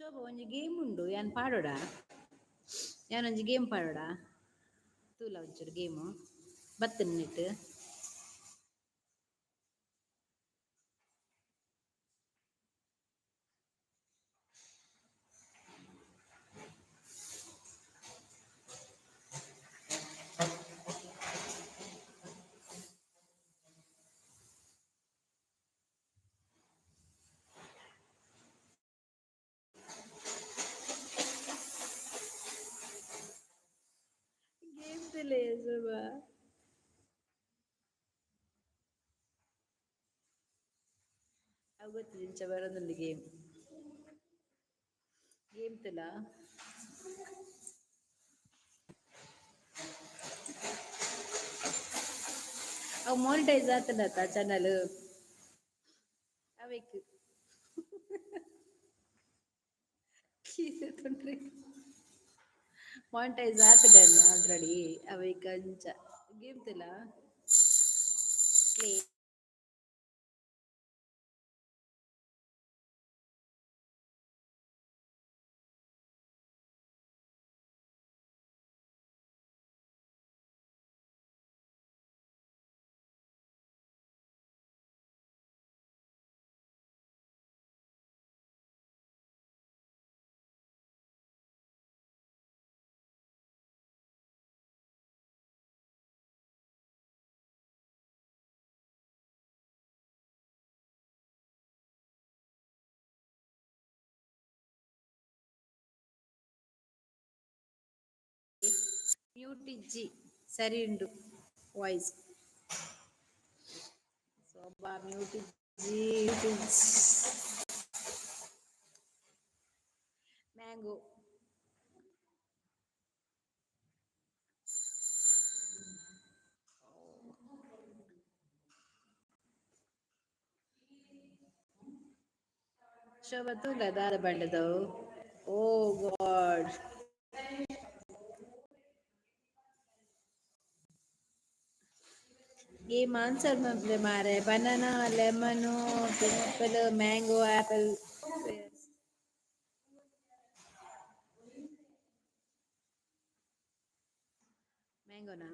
ಶೋಭಾ ಒಂಜಿ ಗೇಮ್ ಉಂಡು ಯಾನ್ ಪಾಡೋಡ ಯಾನೊಂಜಿ ಗೇಮ್ ಪಾಡೋಡ ತೂಲ ಒಂಚೂರು ಗೇಮು ಬತ್ತನ್ ನಿಟ್ ಗೇಮ್ ತಲೆ ಶೋಭಾ ಅವು ಗೊತ್ತಿಲ್ಲ ಇಂಚ ಬರೋದೊಂದು ಗೇಮ್ ಗೇಮ್ ತುಲ ಅವು ಮಾನಿಟೈಸ್ ಆತನತ್ತ ಚಾನಲ್ ಅವೇಕ್ ತೊಂದ್ರೆ ಮಾನಿಟೈಸ್ ಆತಡನ್ನ ಆಲ್ರೆಡಿ ಅವೇಕ್ ಅಂಚ ಗೇಮ್ ತುಲ ಪ್ಲೇ ಮ್ಯೂಟ್ ಇಜ್ಜಿ ಸರಿ ಉಂಡು ವಾಯ್ಸ್ ಶೋಭಾ ಮ್ಯೂಟ್ ಇಜ್ಜಿ ಮ್ಯಾಂಗೋ ಶೋಭಾ ತೂಲ ದಾದ ಬಂಡದವು ಓ ಗಾಡ್ ಗೇಮ್ ಆನ್ಸರ್ ಮಲ್ಪೆ ಮಾರೆ banana lemon pineapple mango apple ಮ್ಯಾಂಗೋನಾ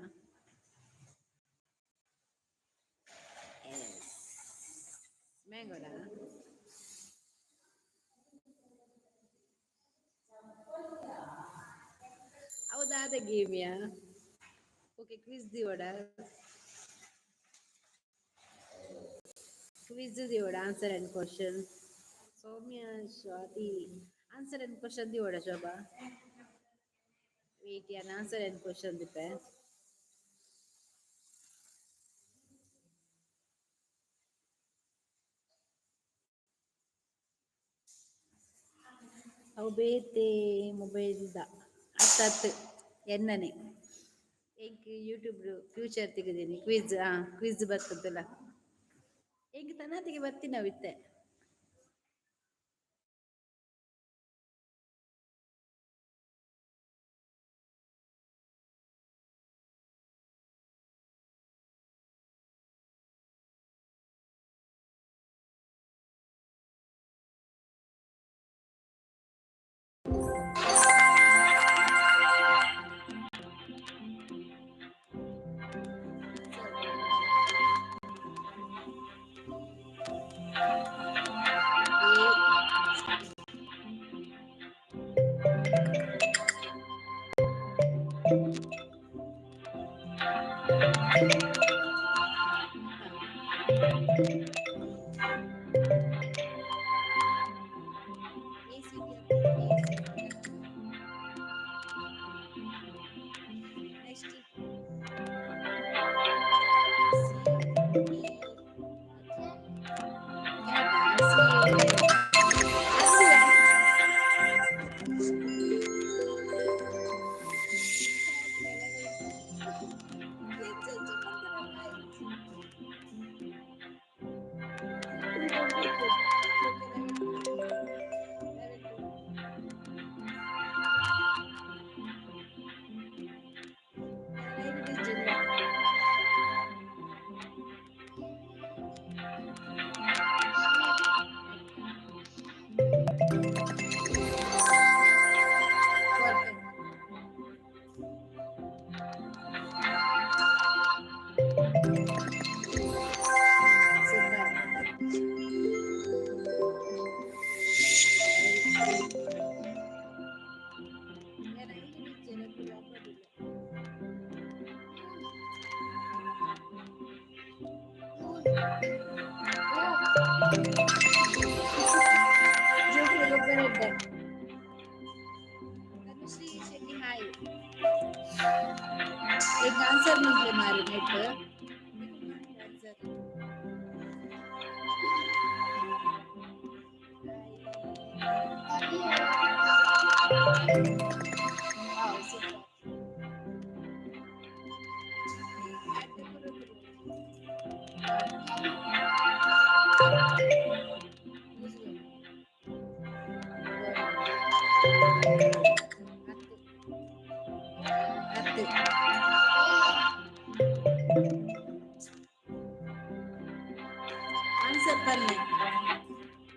ಮ್ಯಾಂಗೋನಾ ಹೌದಾದ ಗೇಮಿಯಾ ಓಕೆ ಕ್ವಿಜ್ ದಿವಡ ಕ್ವಿಜ್ ದಿವಡ answer and question Soumya Swathi answer and question ದಿವಡ ಶೋಭಾ ವೇಟ್ ಯಾನ್ ಆನ್ಸರ್ ಅಂಡ್ ಕ್ವಶನ್ ದಿಪ್ಪೆ ಅವು ಬೇತೆ ಮೊಬೈಲ್ದ ಅತ್ತತ್ತು ಎನ್ನನೆ ಎಂಕ್ ಯೂಟ್ಯೂಬ್ ಫ್ಯೂಚರ್ ತೆಗಿದೀನಿ ಕ್ವಿಜ್ ಕ್ವಿಜ್ ಬರ್ತದಲ್ಲ ಎಂಕ್ ತನಾತಿಗೆ ಬರ್ತೀನವಿತ್ತೆ ಜೋಕ್ಲಿ ಗೊಬ್ಬರ ಇದ್ದೆ तनुश्री शेट्टी हाय एक आंसर निकले मारे net answer wow super answer पन्ने answer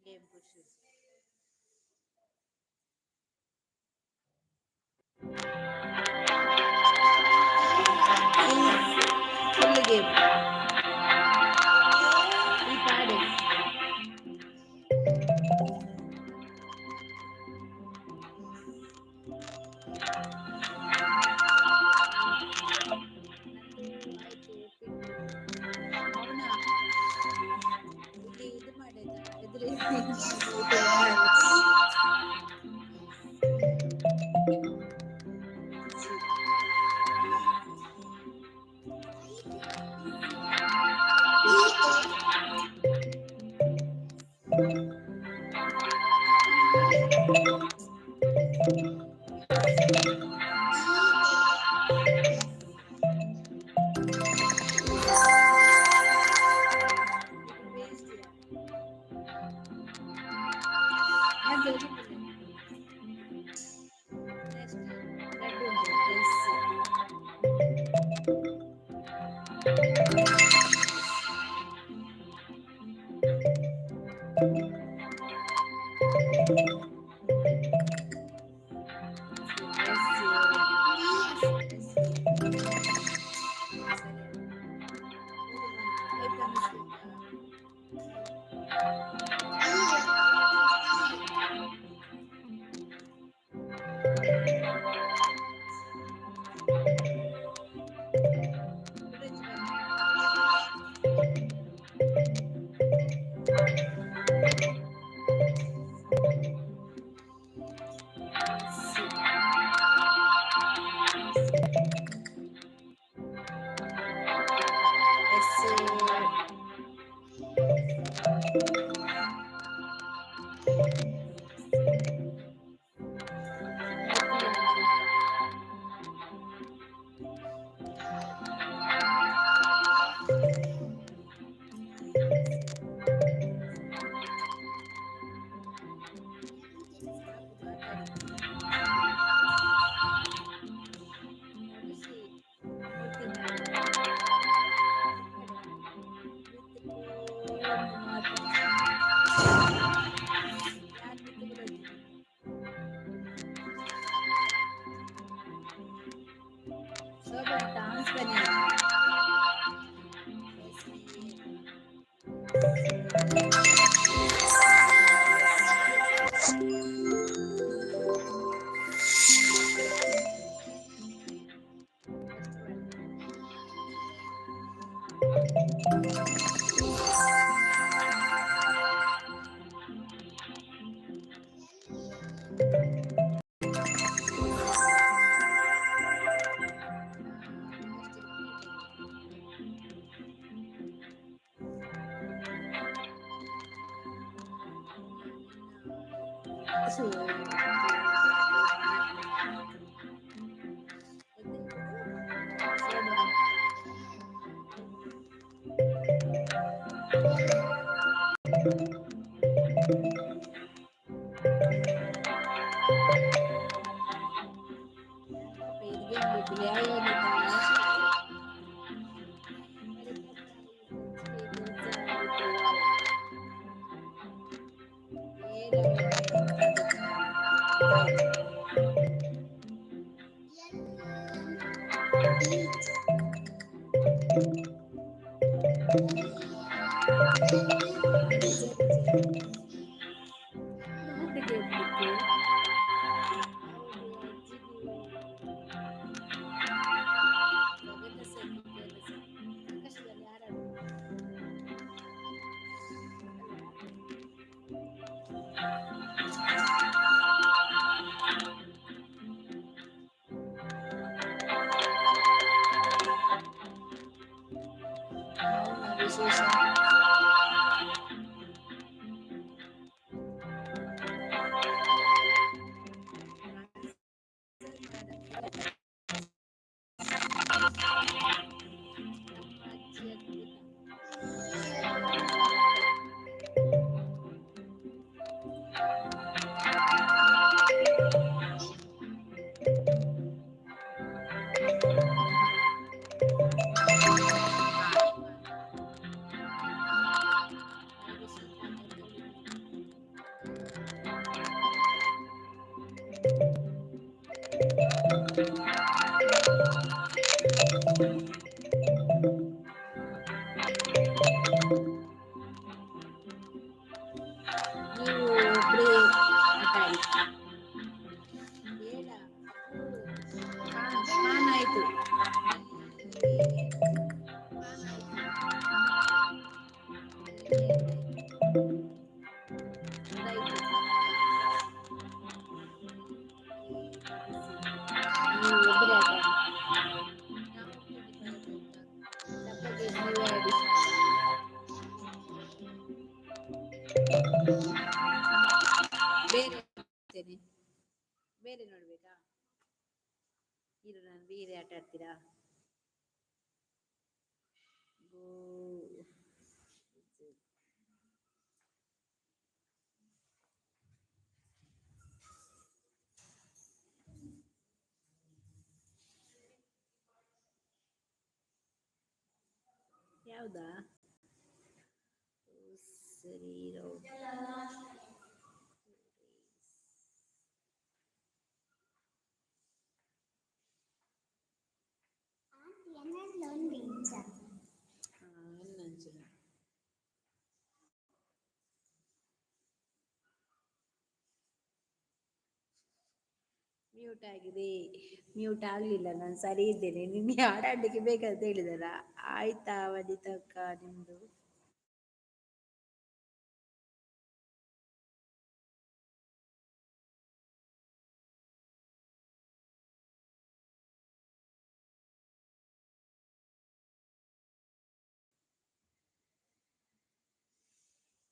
game pushes full game ಈ ಪಾಡೆ ಅವನ ಇಲ್ಲಿ ಇದು ಮಾಡಿದ ಎದುರು ವಿಶೇಷ ನೀವು ಒಬ್ರೇ ಆಟ ಆಡಿ ಬೇಡ ಪಾನ್ ಆಯ್ತು ಪಾನ್ ಆಯ್ತು ಅದಾಯ್ತು ನೀವು ಒಬ್ಬರೇ ಆಟ ಆಡಿ ಡಬ್ಬಗೆ ನೀವೇ ಆಡಿ ಬೇರೆ ಆಡ್ತೇನೆ ಬೇರೆ ನೋಡ್ಬೇಕಾ ಇರು ನಾನು ಬೇರೆ ಆಟ ಆಡ್ತೀರಾ ಗೋ ಯಾವ್ದಾ ಸರಿ ಎನ್ನಂಚಿನ ಮ್ಯೂಟ್ ಆಗಿದೆ ಮ್ಯೂಟ್ ಆಗ್ಲಿಲ್ಲ ನಾನು ಸರಿ ಇದ್ದೇನೆ ನಿಮ್ಗೆ ಆಟಾಡ್ಲಿಕ್ಕೆ ಬೇಕಂತ ಹೇಳಿದಲ್ಲ ಆಯ್ತಾ ವನಿತಕ್ಕ ನಿಮ್ದು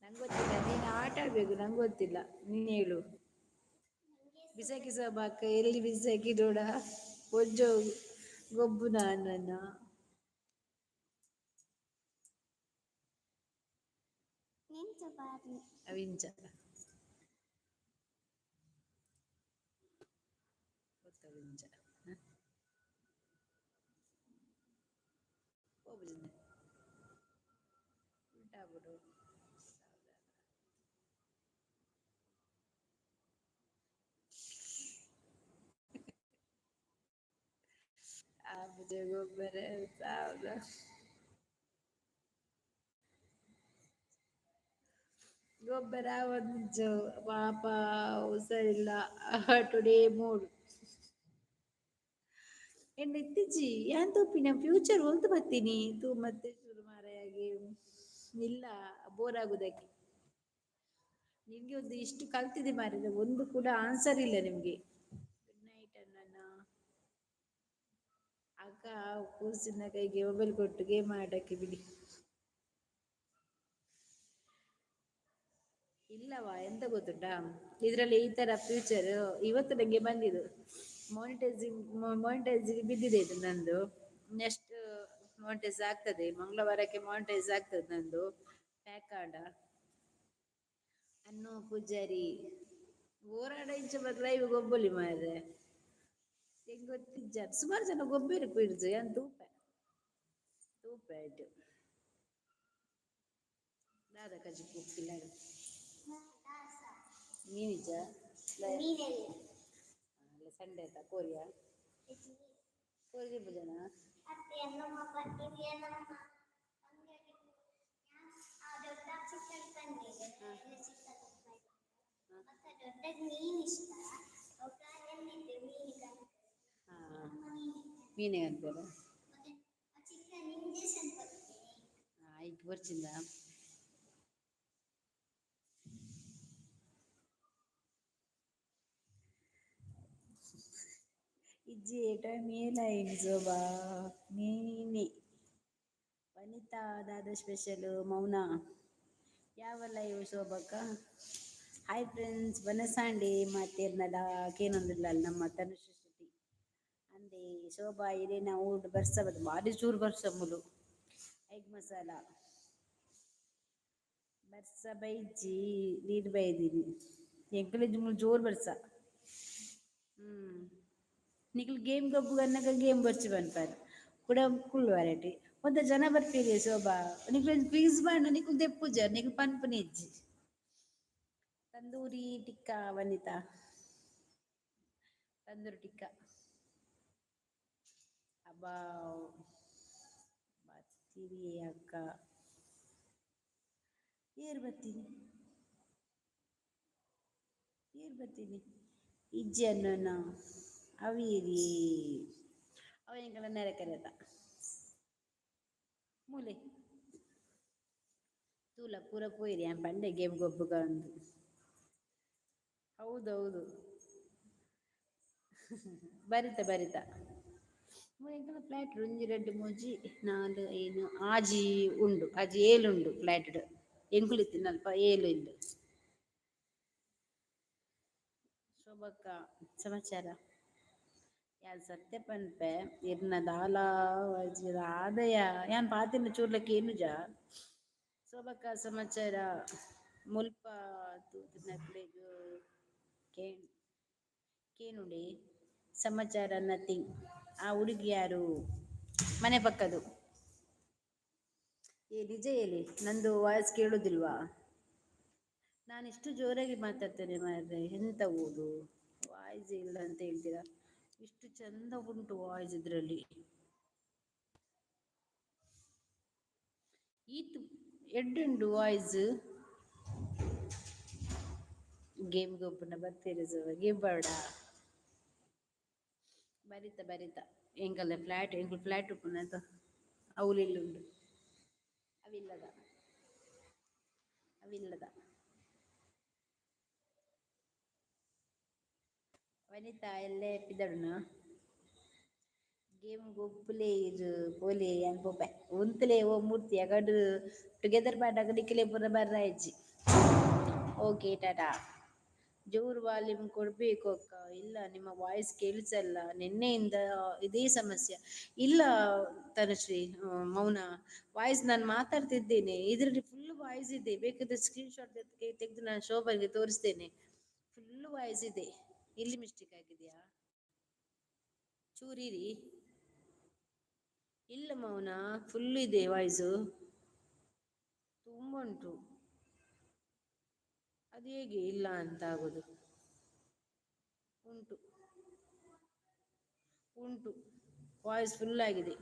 ನಂಗೆ ಗೊತ್ತಿಲ್ಲ ನೀನು ಆಟ ಆಡ್ಬೇಕು ನಂಗೆ ಗೊತ್ತಿಲ್ಲ ನೀನು ಹೇಳು ಬಿಸಾಕಿ ಬಾಕ ಎಲ್ಲಿ ಬಿಸಾಕಿ ನೋಡ ಒಜ್ಜೋ ಗೊಬ್ಬು ನನ್ನ ಅವಿಂಚ ಗೊತ್ತವಿಂಚ ಹೋಗ್ಬಿಡಿ ಉಲ್ಟಾ ಬಿಡು ಆ ಮುಜೆ ಗೊಬ್ಬರ ಸಾವಿರ ಗೊಬ್ಬರ ಒಂದು ಪಾಪ ಹುಷಾರಿಲ್ಲ ಟುಡೇ ಮೂಡ್ ಎಂಡ್ ಇತ್ತೀಚಿ ಯಾನ್ ತೂಪಿನ ಫ್ಯೂಚರ್ ಹೊಲ್ತು ಬರ್ತೀನಿ ತೂ ಮತ್ತೆ ಶುರು ಮಾರಾಯಾಗಿ ಇಲ್ಲ ಬೋರ್ ಆಗುದಕ್ಕೆ ನಿಮ್ಗೆ ಒಂದು ಇಷ್ಟು ಕಲ್ತಿದೆ ಮಾರಿದ ಒಂದು ಕೂಡ ಆನ್ಸರ್ ಇಲ್ಲ ನಿಮ್ಗೆ ಗುಡ್ ನೈಟ್ ಅಣ್ಣನ ಅಕ್ಕ ಕೂಸಿನ ಕೈಗೆ ಮೊಬೈಲ್ ಕೊಟ್ಟು ಗೇಮ್ ಆಡಕ್ಕೆ ಬಿಡಿ ಇಲ್ಲವಾ ಎಂತ ಗೊತ್ತುಂಟಾ ಇದ್ರಲ್ಲಿ ಈ ತರ ಫ್ಯೂಚರ್ ಇವತ್ತು ನಂಗೆ ಬಂದಿದ್ದು ಮಾನಿಟೈಸಿಂಗ್ ಬಿದ್ದಿದೆ ಇದು ನಂದು ನೆಕ್ಸ್ಟ್ ಮಾನಿಟೈಸ್ ಆಗ್ತದೆ ಮಂಗಳವಾರಕ್ಕೆ ಮಾನಿಟೈಸ್ ಆಗ್ತದೆ ನಂದು ಪ್ಯಾಕ್ ಕಾರ್ಡ್ ಅನ್ನು ಪೂಜಾರಿ ಓರಾಡ ಇಂಚ ಲೈವ್ ಗೊಬ್ಬಲಿ ಮಾರ್ರೆ ಹೆಂಗ್ ಗೊತ್ತಿಜ್ಜ ಸುಮಾರು ಜನ ಗೊಬ್ಬೇರಿ ಪೀಡ್ಜು ಏನ್ ತೂಪ ಆಯ್ತು ದಾದ ಕಜಿ ಕೂಗ್ತಿಲ್ಲ ನೀನಿಜ್ಜ ಅಲ್ಲ ಸಂಡೆ ಆಯ್ತಾ ಕೋರಿಯಾ ಕೋರಿ ಭುಜನ ಮೀನೇ ಅಂತಾರ ಈಗ ಬರ್ಚಿಂದ ಇಜ್ಜಿ ಏಟ ಮೇಲಾಯಿನ್ ಜೋಬಾ ನೀನಿ ವನಿತಾದಾದ ಸ್ಪೆಷಲ್ ಮೌನ ಯಾವ ಲೈವ್ ಶೋಭಕ್ಕ ಹಾಯ್ ಫ್ರೆಂಡ್ಸ್ ಬನಸಾಂಡೆ ಮಾತೇರ್ನದ ಕೇನೊಂದಿಲ್ಲ ನಮ್ಮ ತನುಶ್ರೀ ಶೆಟ್ಟಿ ಅಂದೆ ಶೋಭಾ ಇದೇನ ಊಟ ಬರ್ಸಬದು ಭಾರಿ ಚೂರು ಬರ್ಸಮುಲು ಎಗ್ ಮಸಾಲ ಬರ್ಸ ಬೈಜಿ ನೀರು ಬೈದೀನಿ ಎಂಕಲೇಜ್ ಮುಲ್ ಜೋರ್ ಬರ್ಸ ಹ್ಮ್ ನಿಖಿಲ್ ಗೇಮ್ ಗೊಬ್ಬು ಗನ್ನಗ ಗೇಮ್ ಬರ್ಚಿ ಬಂದ್ಪಾರ ಕೂಡ ಕುಳ್ಳು ವರಟಿ ಒಂದ ಜನ ಬರ್ತೀರಿ ಶೋಭಾ ನಿಖಿಲ್ ಕ್ವೀಸ್ ಮಾಡ ನಿಖಿಲ್ ದೆಪ್ಪುಜ ನಿಖಿಲ್ ಪನ್ಪುನಿ ಇಜ್ಜಿ ತಂದೂರಿ ಟಿಕ್ಕಾ ವನಿತಾ ತಂದೂರಿ ಟಿಕ್ಕಾ ಅಬ್ಬಾ ಬರ್ತೀವಿ ಅಕ್ಕ ಏರ್ ಬರ್ತೀನಿ ಏರ್ ಬರ್ತೀನಿ ಇಜ್ಜಿ ಅನ್ನೋನ ಅವೀರಿ ಅವನಿಗೆಲ್ಲ ನೆರೆಕರೆದ ಮೂಲೆ ತೂಲ ಪೂರ ಪೋಯಿರಿ ಬಂಡೆ ಗೇಮ್ ಗೊಬ್ಬುಗ ಅಂದು ಹೌದೌದು ಬರಿತ ಬರಿತ ಎಂಕಲ್ನ ಫ್ಲಾಟ್ ಒಂಜಿ ರಡ್ಡ್ ಮೂಜಿ ನಾಲ್ ಐನ್ ಆಜಿ ಉಂಡು ಆಜಿ ಏಲು ಉಂಡು ಫ್ಲಾಟ್ಡ್ ಎಂಕುಲು ಇತ್ತಿನ ಅಲ್ಪ ಏಲು ಇಲ್ಲ್ ಶೋಭಕ್ಕ ಸಮಾಚಾರ ಯಾನ್ ಸತ್ಯ ಪನ್ಪೆ ಇರ್ನ ದಾಲ ವಜಿರ ಆದಯ ಯಾನ್ ಪಾತೆರ್ನ ಚೂರ್ಲಕ್ಕೆ ಏನುಜ ಶೋಭಕ್ಕ ಸಮಾಚಾರ ಮುಲ್ಪ ತೂತಿನ ನಕ್ಲೆಗ್ ಕೇನುಡೆ ಸಮಾಚಾರ ನಥಿಂಗ್ ಆ ಹುಡುಗಿ ಯಾರು ಮನೆ ಪಕ್ಕದು ಏ ನಿಜ ಹೇಳಿ ನಂದು ವಾಯ್ಸ್ ಕೇಳುದಿಲ್ವಾ ನಾನು ಇಷ್ಟು ಜೋರಾಗಿ ಮಾತಾಡ್ತೇನೆ ಮಾರ್ರೆ ಎಂತ ಊರು ವಾಯ್ಸ್ ಇಲ್ಲ ಅಂತ ಹೇಳ್ತೀರಾ ಇಷ್ಟು ಚಂದ ಉಂಟು ವಾಯ್ಸ್ ಇದ್ರಲ್ಲಿ ಈತು ಎಡ್ಡುಂಡು ವಾಯ್ಸ್ ಗೇಮ್ ಗೊಬ್ಬುನ ಬರ್ತೀರಿ ಗೇಮ್ ಬರ್ಡ ಬರಿತ ಬರಿತ ಎಂಕಲ್ನ ಫ್ಲಾಟ್ ಎಂಕುಲು ಫ್ಲಾಟ್ ಉಪ್ಪುಂಡು ಅವಲೆಲ್ಲ ಉಂಡು ಅವಿಲ್ಲದ ಅವಿಲ್ಲದ ವನಿತಾ ಎಲ್ಲೇ ಎಪ್ಪಿದಡುನ ಗೇಮ್ ಗೊಬ್ಬುಲೆ ಇದು ಪೋಲೆ ಅನ್ಪೋಪೆ ಒಂತುಲೆ ಓ ಮೂರ್ತಿ ಅಗಡ್ ಟುಗೆದರ್ ಪಾಂಡ ನಿಖಿಲೆ ಪೂರ ಬರ್ರಾಯ್ಜಿ ಓಕೆ ಟಾಟಾ ಜೋರು ವಾಲ್ಯೂಮ್ ಕೊಡ್ಬೇಕು ಅಕ್ಕ ಇಲ್ಲ ನಿಮ್ಮ ವಾಯ್ಸ್ ಕೇಳಿಸಲ್ಲ ನಿನ್ನೆಯಿಂದ ಇದೇ ಸಮಸ್ಯೆ ಇಲ್ಲ ತನುಶ್ರೀ ಮೌನ ವಾಯ್ಸ್ ನಾನು ಮಾತಾಡ್ತಿದ್ದೇನೆ ಇದರಲ್ಲಿ ಫುಲ್ ವಾಯ್ಸ್ ಇದೆ ಬೇಕಾದ್ರೆ ಸ್ಕ್ರೀನ್ ಶಾಟ್ ತೆಗೆದು ನಾನು ಶೋಭಾಗೆ ತೋರಿಸ್ತೇನೆ ಫುಲ್ ವಾಯ್ಸ್ ಇದೆ ಎಲ್ಲಿ ಮಿಸ್ಟೇಕ್ ಆಗಿದೆಯಾ ಚೂರಿರಿ ಇಲ್ಲ ಮೌನ ಫುಲ್ ಇದೆ ವಾಯ್ಸು ತುಂಬ ಉಂಟು ಅದು ಹೇಗೆ ಇಲ್ಲ ಅಂತ ಆಗೋದು ಉಂಟು ಉಂಟು ವಾಯ್ಸ್ ಫುಲ್ ಆಗಿದೆ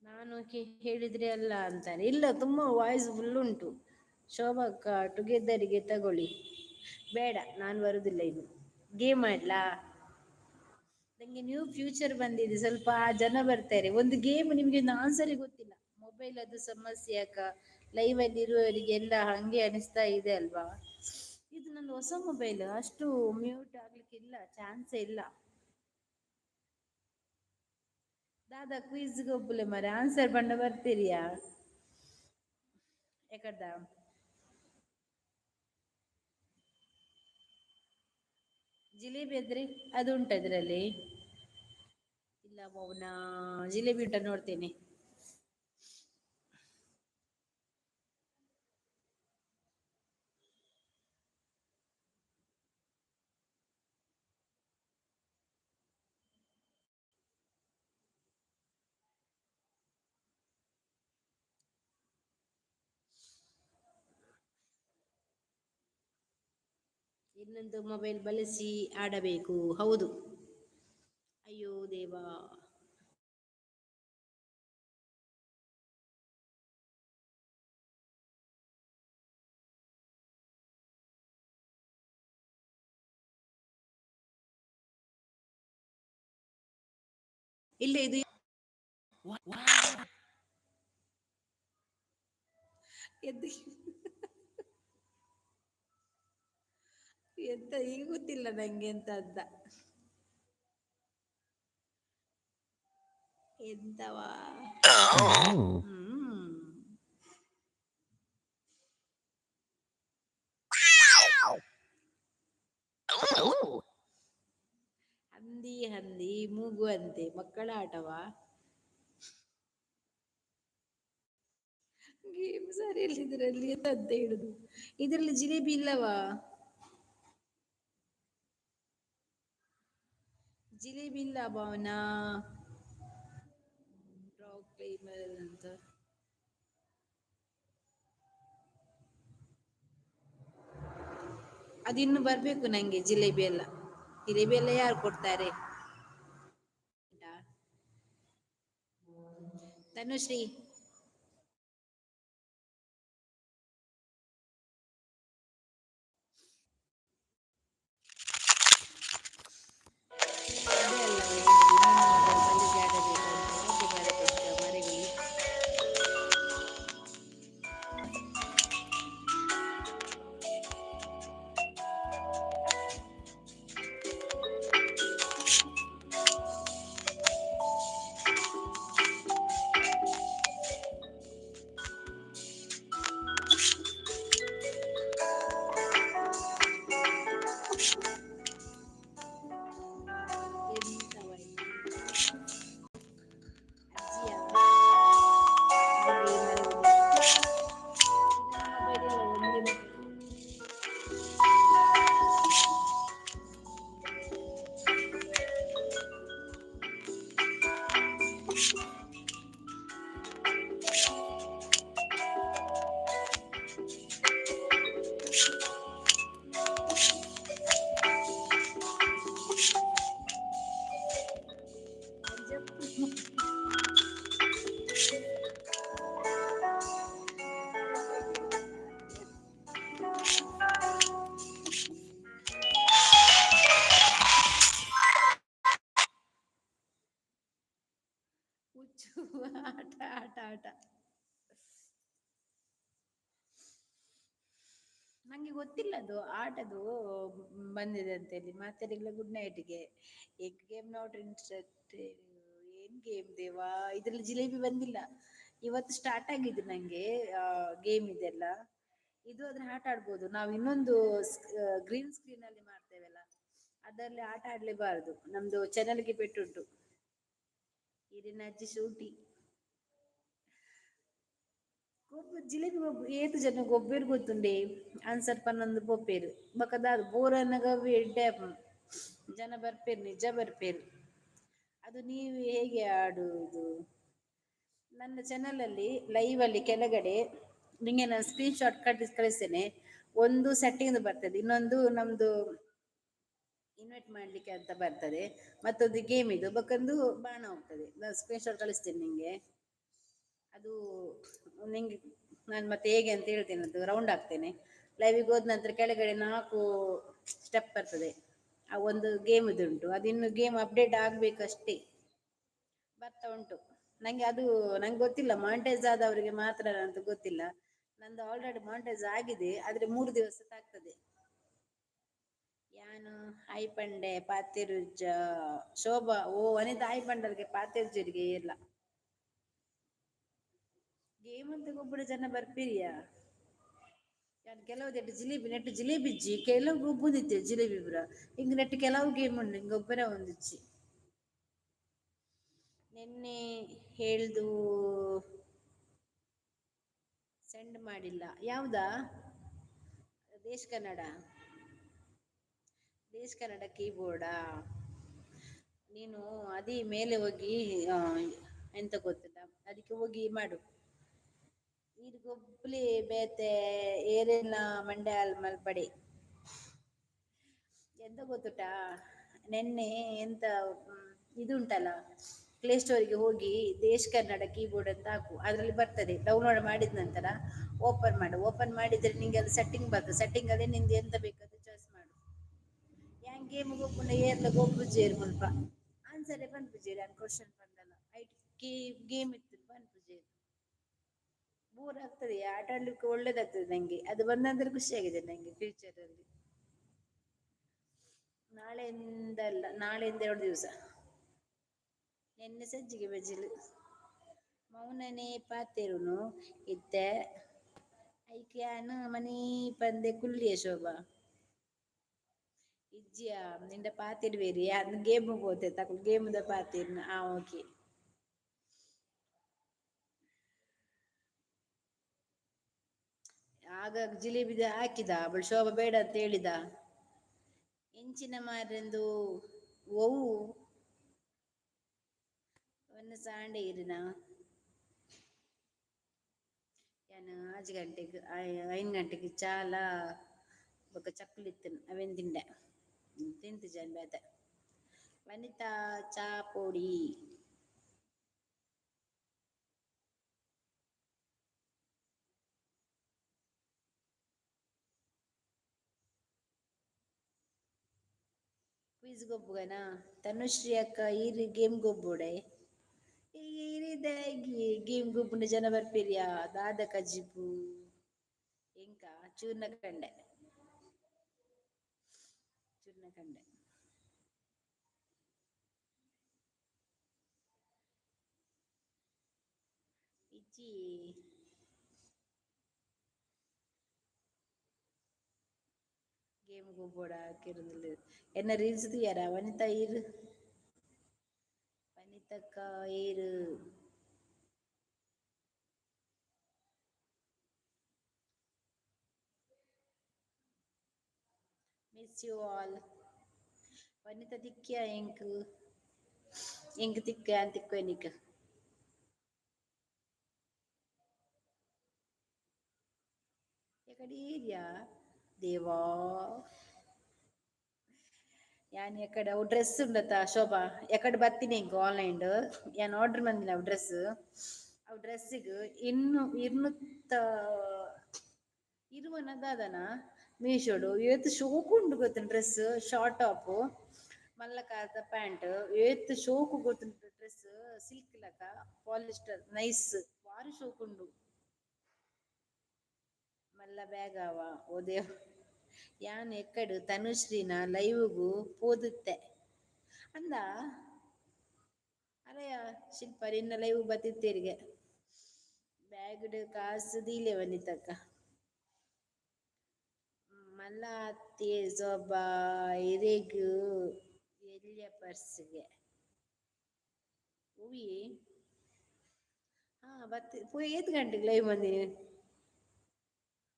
ನಾನು ಹೇಳಿದ್ರೆ ಅಲ್ಲ ಅಂತಾನೆ ಇಲ್ಲ ತುಂಬ ವಾಯ್ಸ್ ಫುಲ್ ಉಂಟು ಶೋಭಕ್ಕ ಟುಗೆದರಿಗೆ ತಗೊಳ್ಳಿ. ಬೇಡ, ನಾನು ಬರುದಿಲ್ಲ ಇನ್ನು. ಗೇಮ್ ಆಡ್ಲಾ? ನಂಗೆ ನ್ಯೂ ಫ್ಯೂಚರ್ ಬಂದಿದೆ, ಸ್ವಲ್ಪ ಜನ ಬರ್ತಾರೆ. ಒಂದು ಗೇಮ್ ನಿಮ್ಗೆ ಒಂದು ಆನ್ಸರೇ ಗೊತ್ತಿಲ್ಲ. ಮೊಬೈಲ್ ಅದು ಸಮಸ್ಯೆ ಯಾಕ? ಲೈವ್ ಅಲ್ಲಿ ಇರುವವರಿಗೆಲ್ಲ ಹಂಗೆ ಅನಿಸ್ತಾ ಇದೆ ಅಲ್ವಾ? ಇದು ನನ್ನ ಹೊಸ ಮೊಬೈಲ್, ಅಷ್ಟು ಮ್ಯೂಟ್ ಆಗ್ಲಿಕ್ಕೆ ಇಲ್ಲ, ಚಾನ್ಸೇ ಇಲ್ಲ. ದಾದಾ ಕ್ವಿಜ್ ಗೊಬ್ಬುಲೆ ಮರೆ ಆನ್ಸರ್ ಬಂಡ ಬರ್ತೀರಿಯಾ? ಯಾಕಡ್ದ ಜಿಲೇಬಿ ಆದ್ರೆ ಅದು ಉಂಟ ಇದ್ರಲ್ಲಿ? ಇಲ್ಲ ಮೌನ, ಜಿಲೇಬಿ ಉಂಟ ನೋಡ್ತೇನೆ. ಇನ್ನೊಂದು ಮೊಬೈಲ್ ಬಳಸಿ ಆಡಬೇಕು, ಹೌದು. ಅಯ್ಯೋ ದೇವಾ. ಇಲ್ಲ ಇದು ಎದ್ದು ಎಂತ ಈಗ ಗೊತ್ತಿಲ್ಲ ನಂಗೆ ಎಂತ ಅಂತ. ಎಂತವಾ? ಹ್ಮ್. ಹಂದಿ ಹಂದಿ ಮೂಗುವಂತೆ ಮಕ್ಕಳ ಆಟವಾ? ಗೇಮ್ ಸರಿ ಇಲ್ಲ ಇದರಲ್ಲಿ, ಎಂತ ಅಂತ ಹೇಳುದು? ಇದರಲ್ಲಿ ಜಿಲೇಬಿ ಇಲ್ಲವಾ? ಜಿಲೇಬಿ ಇಲ್ಲ ಭಾವನಾ. ರಾಕ್ ಕ್ಲೈಂಬರ್ ಅಂತ ಅದು ಇನ್ನು ಬರ್ಬೇಕು ನಂಗೆ. ಜಿಲೇಬಿ ಎಲ್ಲ, ಜಿಲೇಬಿ ಎಲ್ಲ ಯಾರು ಕೊಡ್ತಾರೆ? ತನುಶ್ರೀ, ಅದೇ ಅಲ್ಲ ಹೇಳಿದ್ದು, ಇನ್ನೊಂದು ಮೊಬೈಲ್ ಬಳಸಿ ಆಡಬೇಕು ಅಂತ. ಯಾಕೆ ಬರಬೇಕು ಮರಿವಿ? ಎಂತವ ಇದು? ಅಜ್ಜಿಯ ಹಾಗೆ ಮಲಗುದು. ನನ್ನ ಮೊಬೈಲ್ ಇಲ್ಲ, ಒಂದೇ ಮೊಬೈಲ್. ಅಜ್ಜಪ್ಪು. ಹುಚ್ಚು. ಆಟ ಆಟ ಆಟ. ನಂಗೆ ಗೊತ್ತಿಲ್ಲ ಅದು ಆಟದು ಬಂದಿದೆ ಅಂತೇಳಿ. ಮಾತಾಡಿಲ್ಲ ಗುಡ್ ನೈಟ್ಗೆ. Egg game not interested. ಏನ್ ಗೇಮ್ ದೇವಾ? ಇದ್ರಲ್ಲಿ ಜಿಲೇಬಿ ಬಂದಿಲ್ಲ. ಇವತ್ತು ಸ್ಟಾರ್ಟ್ ಆಗಿದ್ದು ನಂಗೆ ಗೇಮ್ ಇದೆಲ್ಲ. ಇದು ಆದ್ರೆ ಆಟ ಆಡ್ಬೋದು ನಾವು. ಇನ್ನೊಂದು ಗ್ರೀನ್ ಸ್ಕ್ರೀನ್ ಅಲ್ಲಿ ಮಾಡ್ತೇವಲ್ಲ, ಅದರಲ್ಲಿ ಆಟ ಆಡ್ಲೇಬಾರದು. ನಮ್ದು ಚಾನಲ್ಗೆ ಪೆಟ್ಟುಂಟು. ಈರಿನ ಅಜ್ಜಿ ಶೂಟಿ. ಗೊಬ್ಬು ಜಿಲೇಬಿ ಗೊಬ್ಬು ಏತು ಜನ ಗೊಬ್ಬೆರು ಗೊತ್ತುಂಡೆ. ಆನ್ಸರ್ ಪನ್ನೊಂದು ಪೊಪ್ಪೇರು ಬಕದಾದ ಬೋರನಗ ಡ್ಯಾಮ್ ಜನ ಬರ್ಪೇರು, ನಿಜ ಬರ್ಪೇರು. ಅದು ನೀವು ಹೇಗೆ ಆಡುವುದು? ನನ್ನ ಚಾನಲ್ ಅಲ್ಲಿ ಲೈವ್ ಅಲ್ಲಿ ಕೆಳಗಡೆ ನಿಂಗೆ ನಾನು ಸ್ಕ್ರೀನ್ ಶಾಟ್ ಕಳಿಸ್ತೇನೆ. ಒಂದು ಸೆಟ್ಟಿಂಗ್ ಬರ್ತದೆ, ಇನ್ನೊಂದು ನಮ್ದು ಇನ್ವೈಟ್ ಮಾಡ್ಲಿಕ್ಕೆ ಅಂತ ಬರ್ತದೆ, ಮತ್ತೊಂದು ಗೇಮ್ ಇದು ಬಕ್ಕಂದು ಬಾಣ ಹೋಗ್ತದೆ. ನಾನು ಸ್ಕ್ರೀನ್ ಶಾಟ್ ಕಳಿಸ್ತೇನೆ ನಿಂಗೆ. ಅದು ನಿಂಗೆ ನಾನು ಮತ್ತೆ ಹೇಗೆ ಅಂತ ಹೇಳ್ತೇನೆ, ಅದು ರೌಂಡ್ ಆಗ್ತೇನೆ. ಲೈವಿಗೆ ಹೋದ ನಂತರ ಕೆಳಗಡೆ 4 ಸ್ಟೆಪ್ ಬರ್ತದೆ. ಆ ಒಂದು ಗೇಮ್ ಉಂಟು, ಅದಿನ್ನು ಗೇಮ್ ಅಪ್ಡೇಟ್ ಆಗ್ಬೇಕಷ್ಟೇ. ಬರ್ತಾ ಉಂಟು. ನಂಗೆ ಅದು ನಂಗೆ ಗೊತ್ತಿಲ್ಲ, ಮಾಂಟೇಜ್ ಆದವರಿಗೆ ಮಾತ್ರ ಅಂತ ಗೊತ್ತಿಲ್ಲ. ನಂದು ಆಲ್ರೆಡಿ ಮಾಂಟೇಜ್ ಆಗಿದೆ, ಆದ್ರೆ 3 ದಿವಸ ತಾಗ್ತದೆ. ಯಾನು ಆಯ್ಪಂಡೆ ಪಾತಿರುಜ್ಜ ಶೋಭಾ ಓ ವನಿತಾ ಆಯ್ಪಂಡರ್ಗೆ ಪಾತಿರ್ಜರಿಗೆ ಇಲ್ಲ ಗೇಮ್ ಅಂತ ಗೊಬ್ಬರ ಜನ ಬರ್ಪೀರಿಯಾ. ಯಾನ್ ಕೆಲವುದೆಟ್ಟು ಜಿಲೇಬಿ ನೆಟ್ಟು ಜಿಲೇಬಿ ಇಜ್ಜಿ ಕೆಲವು ಗೊಬ್ಬುದಿತ್ತೆ ಜಿಲೇಬಿ ಪುರ ಹಿಂಗ ನೆಟ್ಟು ಕೆಲವು ಗೇಮ್ ಉಂಡು ಹಿಂಗ ಗೊಬ್ಬರ ಒಂದಿಜ್ಜಿ ನಿನ್ನೆ ಹೇಳ್ದು ಸೆಂಡ್ ಮಾಡಿಲ್ಲ. ಯಾವದಾ? ದೇಶ್ ಕನ್ನಡ. ದೇಶ್ ಕನ್ನಡ ಕೀಬೋರ್ಡಾ? ನೀನು ಅದಿ ಮೇಲೆ ಹೋಗಿ ಎಂತ ಗೊತ್ತುಂಟ, ಅದಕ್ಕೆ ಹೋಗಿ ಮಾಡು. ಇದು ಗೊಬ್ಬಲಿ ಬೇತೆ ಏರೆಲ್ಲ ಮಂಡ್ಯಾಲ್ ಮಲ್ಪಡೆ. ಎಂತ ಗೊತ್ತುಟಾ, ನೆನ್ನೆ ಎಂತ ಇದು ಉಂಟಲ್ಲ, ಪ್ಲೇ ಸ್ಟೋರಿಗೆ ಹೋಗಿ ದೇಶ್ ಕನ್ನಡ ಕೀಬೋರ್ಡ್ ಅಂತ ಹಾಕು, ಅದ್ರಲ್ಲಿ ಬರ್ತದೆ. ಡೌನ್ಲೋಡ್ ಮಾಡಿದ ನಂತರ ಓಪನ್ ಮಾಡು, ಓಪನ್ ಮಾಡಿದ್ರೆ ನಿಂಗೆ ಅದು ಸೆಟ್ಟಿಂಗ್ ಬರ್ತದೆ. ಸೆಟ್ಟಿಂಗ್ ಅಲ್ಲಿ ನಿಂಗೆ ಎಂತ ಬೇಕಾದ್ರೂ ಚಾಯ್ಸ್ ಮಾಡು. ಯಂಗೆ ಗೇಮ್ ಗೊಬ್ಬುಂಡ ಏರ್ಲ ಗೊಬ್ಬುಜೇರು ಮುಲ್ಪ ಆನ್ಸರೇ ಪನ್ಪುಜೇರಿ ಅನ್ ಕ್ವಶ್ಚನ್ ಪಂದಲ್ಲ ಐಟ್ ಗೇಮ್ ಇತ್ತು ಪನ್ಪುಜೇರು. ಬೋರ್ ಆಗ್ತದೆ, ಆಟ ಆಡ್ಲಿಕ್ಕೆ ಒಳ್ಳೇದಾಗ್ತದೆ ನಂಗೆ, ಅದು ಬಂದಂದ್ರೆ ಖುಷಿ ಆಗಿದೆ ನಂಗೆ ಫ್ಯೂಚರ್ ಅಲ್ಲಿ. ನಾಳೆಯಿಂದಲ್ಲ, ನಾಳೆಯಿಂದ 2 ದಿವಸ. ನಿನ್ನೆ ಸಜ್ಜಿಗೆ ಬಜಿಲು ಮೌನನೇ ಪಾತೆರುನು ಇತ್ತೆ ಐಕ್ಯಾನ ಮನಿ ಪಂದೆ ಕುಲ್ಲಿಯ ಶೋಭಾ ಇಜ್ಜಿಯಾ ನಿಂಡ ಪಾತಿರ್ವೇರಿ ಅ ಗೇಮ್ ಪೋತೆ ತಕ ಗೇಮ್ದ ಪಾತಿರ್ನ ಓಕೆ. ಆಗ ಜಿಲೇಬಿದ ಹಾಕಿದ ಅವಳು ಶೋಭ ಬೇಡ ಅಂತ ಹೇಳಿದ. ಎಂಚಿನ ಮಾರೆಂದು ಒವು ಒಂದು ಸಾಂಡೆ ಇರಿನಾ ಏನು 5 ಗಂಟೆಗೆ 5 ಗಂಟೆಗೆ ಚಾಲ ಬೊಕ ಚಕ್ಕುಲಿ ಇತ್ತುನು ಅವೆನ್ ತಿಂಡೆ ತಿಂತು ಜನ್ ಬೇತೆ ವನಿತಾ ಚಾ ಪೋಡಿ. ಕ್ವಿಜ್ ಗೊಬ್ಬುಗನಾ ತನುಶ್ರೀ ಅಕ್ಕ ಈರ್ ಗೇಮ್ ಗೊಬ್ಬೊಡೆ ಗೇಮ್ ಗೊಬ್ಬುಂಡ ಜನ ಬರ್ಪೆರಿಯಾ ದಾದ ಕಜಿಪು ಎಂಕ ಚೂರ್ಣ ಕಂಡೆ ಚೂರ್ಣ ಕಂಡೆ ಇಜ್ಜಿ ಗೇಮ್ ಗೊಬ್ಬೊಡ ಕಿರುದುಲು ಎನ್ನ ರೀಲ್ಸ್ ತೀಯರ ವನಿತಾ ಈರ್ ವನಿತಕ್ಕ ಈರ್ ಮಿಸ್ ಯು ಆಲ್. ವನಿತ ತಿಕ್ಕಿಯ ಎಂಕ್ ತಿಕ್ಕ ಯಾನ್ ತಿಕ್ಕೊನಿಕ್ ಎಕಡೀರ್ಯಾ ದೇವಾ ಯಾನ್ ಎಕಡೆ ಅವು ಡ್ರೆಸ್ ಉಂಡತ್ತ ಶೋಭಾ ಎಕಡೆ ಬತ್ತಿನ ಎಂಕ್ ಆನ್ಲೈನ್ಡ್ ಯಾನ್ ಆರ್ಡರ್ ಮಂತಿನ ಅವು ಡ್ರೆಸ್. ಅವು ಡ್ರೆಸ್ಸಿಗ್ ಇರ್ನುತ್ತ 20 ದಾದನ ಮೀಶೋಡು ಏತ್ ಶೋಕು ಉಂಡು ಗೊತ್ತುಂಡು ಡ್ರೆಸ್ ಶಾರ್ಟ್ ಟಾಪ್ ಮಲ್ಲ ಕಾದ ಪ್ಯಾಂಟ್ ಏತ್ ಶೋಕು ಗೊತ್ತುಂಟು ಡ್ರೆಸ್ ಸಿಲ್ಕ್ ಲಕ ಪಾಲಿಸ್ಟರ್ ನೈಸ್ ಬಾರಿ ಶೋಕುಂಡು. ಮಲ್ಲ ಬ್ಯಾಗ್ ಅವ ಒದೆ ಯಾನ್ ಎಕ್ಕಡು ತನುಶ್ರೀನ ಲೈವ್ಗೂ ಪೋದುತ್ತೆ ಅಂದ ಅರೆಯ ಶಿಲ್ಪ ನಿನ್ನ ಲೈವ್ ಬತ್ತಿತ್ತೇರಿಗೆ ಬ್ಯಾಗ್ಡ್ ಕಾಸು ದೀಲೆ ವನಿತಕ್ಕ ಮಲ್ಲ ಅತ್ತಿ ಸೊಬ್ಬ ಇರೇಗ್ ಎಲ್ಯ ಪರ್ಸ್ಗೆ ಹೂವಿ ಹಾ ಬತ್ ಪೋಯಿ ಏತ್ ಗಂಟೆಗೆ ಲೈವ್ ಬಂದಿನಿ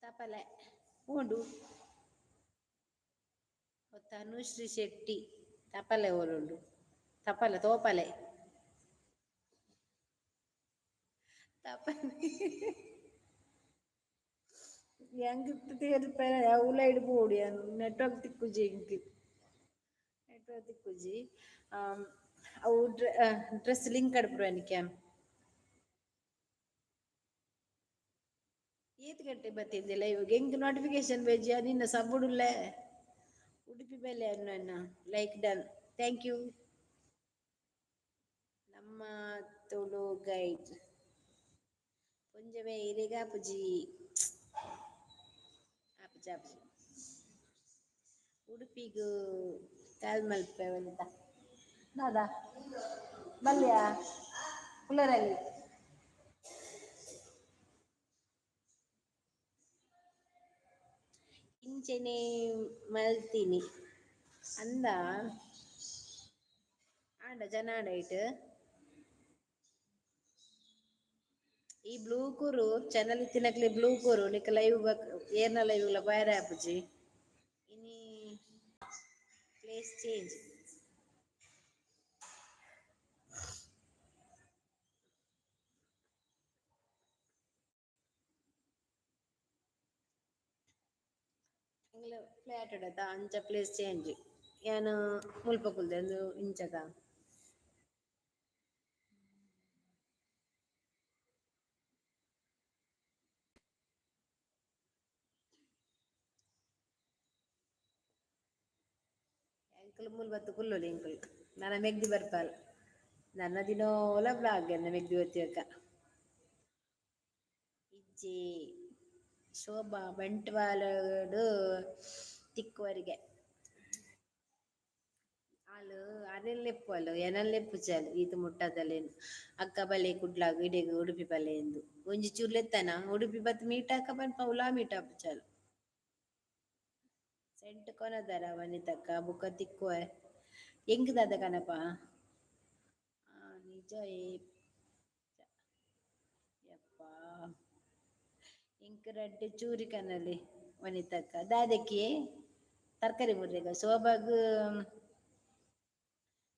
ತಪಲೆ ಪೂಂಡು ತನುಶ್ರೀ ಶೆಟ್ಟಿ ತಪಲೆ ಓಲುಂಡು ತಪಲೆ ತೋಪಲೆ ತಪಲೆ ಎಂಕ್ ತೇರ್ಪೆ ಉಲಾಯಿಡ್ ಪೋಡು ಯಾನ್ ನೆಟ್ವರ್ಕ್ ತಿಕ್ಕುಜಿ ಎಂಕ್ ನೆಟ್ವರ್ಕ್ ತಿಕ್ಕುಜಿ ಅವು ಡ್ರೆಸ್ ಲಿಂಕ್ ಕಡ್ಪುರ ನಿಕ್ಯಾನ್ ಏತ್ ಗಂಟೆ ಬತ್ತಿದ್ದಿಲ್ಲ ಇವಾಗ ಹೆಂಗ್ ನೋಟಿಫಿಕೇಶನ್ ಬೇಜಿಯ ನಿನ್ನ ಸಬ್ಬುಡುಲ್ಲೆ ಉಡುಪಿ ಬೆಲೆ ಅನ್ನ ಲೈಕ್ ಡನ್ ಥ್ಯಾಂಕ್ ಯು ನಮ್ಮ ತುಳು ಗೈಡ್ ಪುಂಜವೆ ಇರಿಗ ಪುಜಿ ಆಪುಜಿ ಆಪುಜಿ ಉಡುಪಿಗೂ ಕಾಲ್ ಮಲ್ಪೆ ಅಂತ ನಾದಾ ಬಲ್ಯ ಕುಳ್ಳರಲ್ಲಿ ಇಂಚನೆ ಮಲ್ತೀನಿ ಅಂದ ಆಂಡ ಜನಾಡ ಇಟ್ಟು ಈ ಬ್ಲೂ ಕೂರು ಚಾನಲ್ ತಿನ್ನಕ್ಲಿ ಬ್ಲೂ ಕೂರು ನಿಕ್ ಲೈವ್ ಏರ್ನ ಲೈವ್ ಬಯರ ಆಪುಜಿ ಇನಿ ಪ್ಲೇಸ್ ಚೇಂಜ್ ಎಂಗ್ಲ ಫ್ಲಾಟ್ ಇಡತ್ತ ಅಂಚ ಪ್ಲೇಸ್ ಚೇಂಜ್ ಏನು ಮುಲ್ಪ ಕುಲ್ದೆ ಒಂದು ಇಂಚಗ ಎಂಕಲ್ ಮೂಲ್ ಬತ್ತು ಕುಲ್ಲೊಲಿ ಎಂಕಲ್ ನನ್ನ ಮೆಗ್ದಿ ಬರ್ಪಾಲ್ ನನ್ನ ದಿನೋಲ ಬ್ಲಾಗ್ ಎನ್ನ ಮೆಗ್ದಿ ಹೊತ್ತಿಯಕ್ಕ ಇಜ್ಜಿ ಶೋಭಾ ಬಂಟ್ವಾಳಡು ತಿಕ್ಕುವರಿಗೆ ಆಳು ಅರೆಲ್ಲೆಪ್ಪು ಅಲ್ಲ ಎನಲ್ಲೆಪ್ಪು ಚಾಲು ಈತ ಮುಟ್ಟದಲ್ಲೇನು ಅಕ್ಕ ಬಲೆ ಕುಡ್ಲಾಗ ಇಡೆಗ್ ಉಡುಪಿ ಬಲೆ ಎಂದು ಒಂಜಿ ಚೂರ್ಲೆತ್ತನ ಉಡುಪಿ ಬತ್ ಮೀಟಾಕ ಬನ್ಪ ಉಲಾ ಮೀಟಾಪ ಚಾಲು ಸೆಂಟ್ ಕೊನದರ ವನಿತಕ್ಕ ಬುಕ್ಕ ತಿಕ್ಕುವ ಎಂಕ್ ದಾದ ಕನಪ ನಿಜ ಯಪ್ಪಾ ಇಂಕ್ ರಡ್ಡ್ ಚೂರಿ ಕನಲಿ ವನಿತಕ್ಕ ದಾದಕಿ ತರ್ಕಾರಿ ಮುರ್ರೆಗ ಸೋಬಾಗ್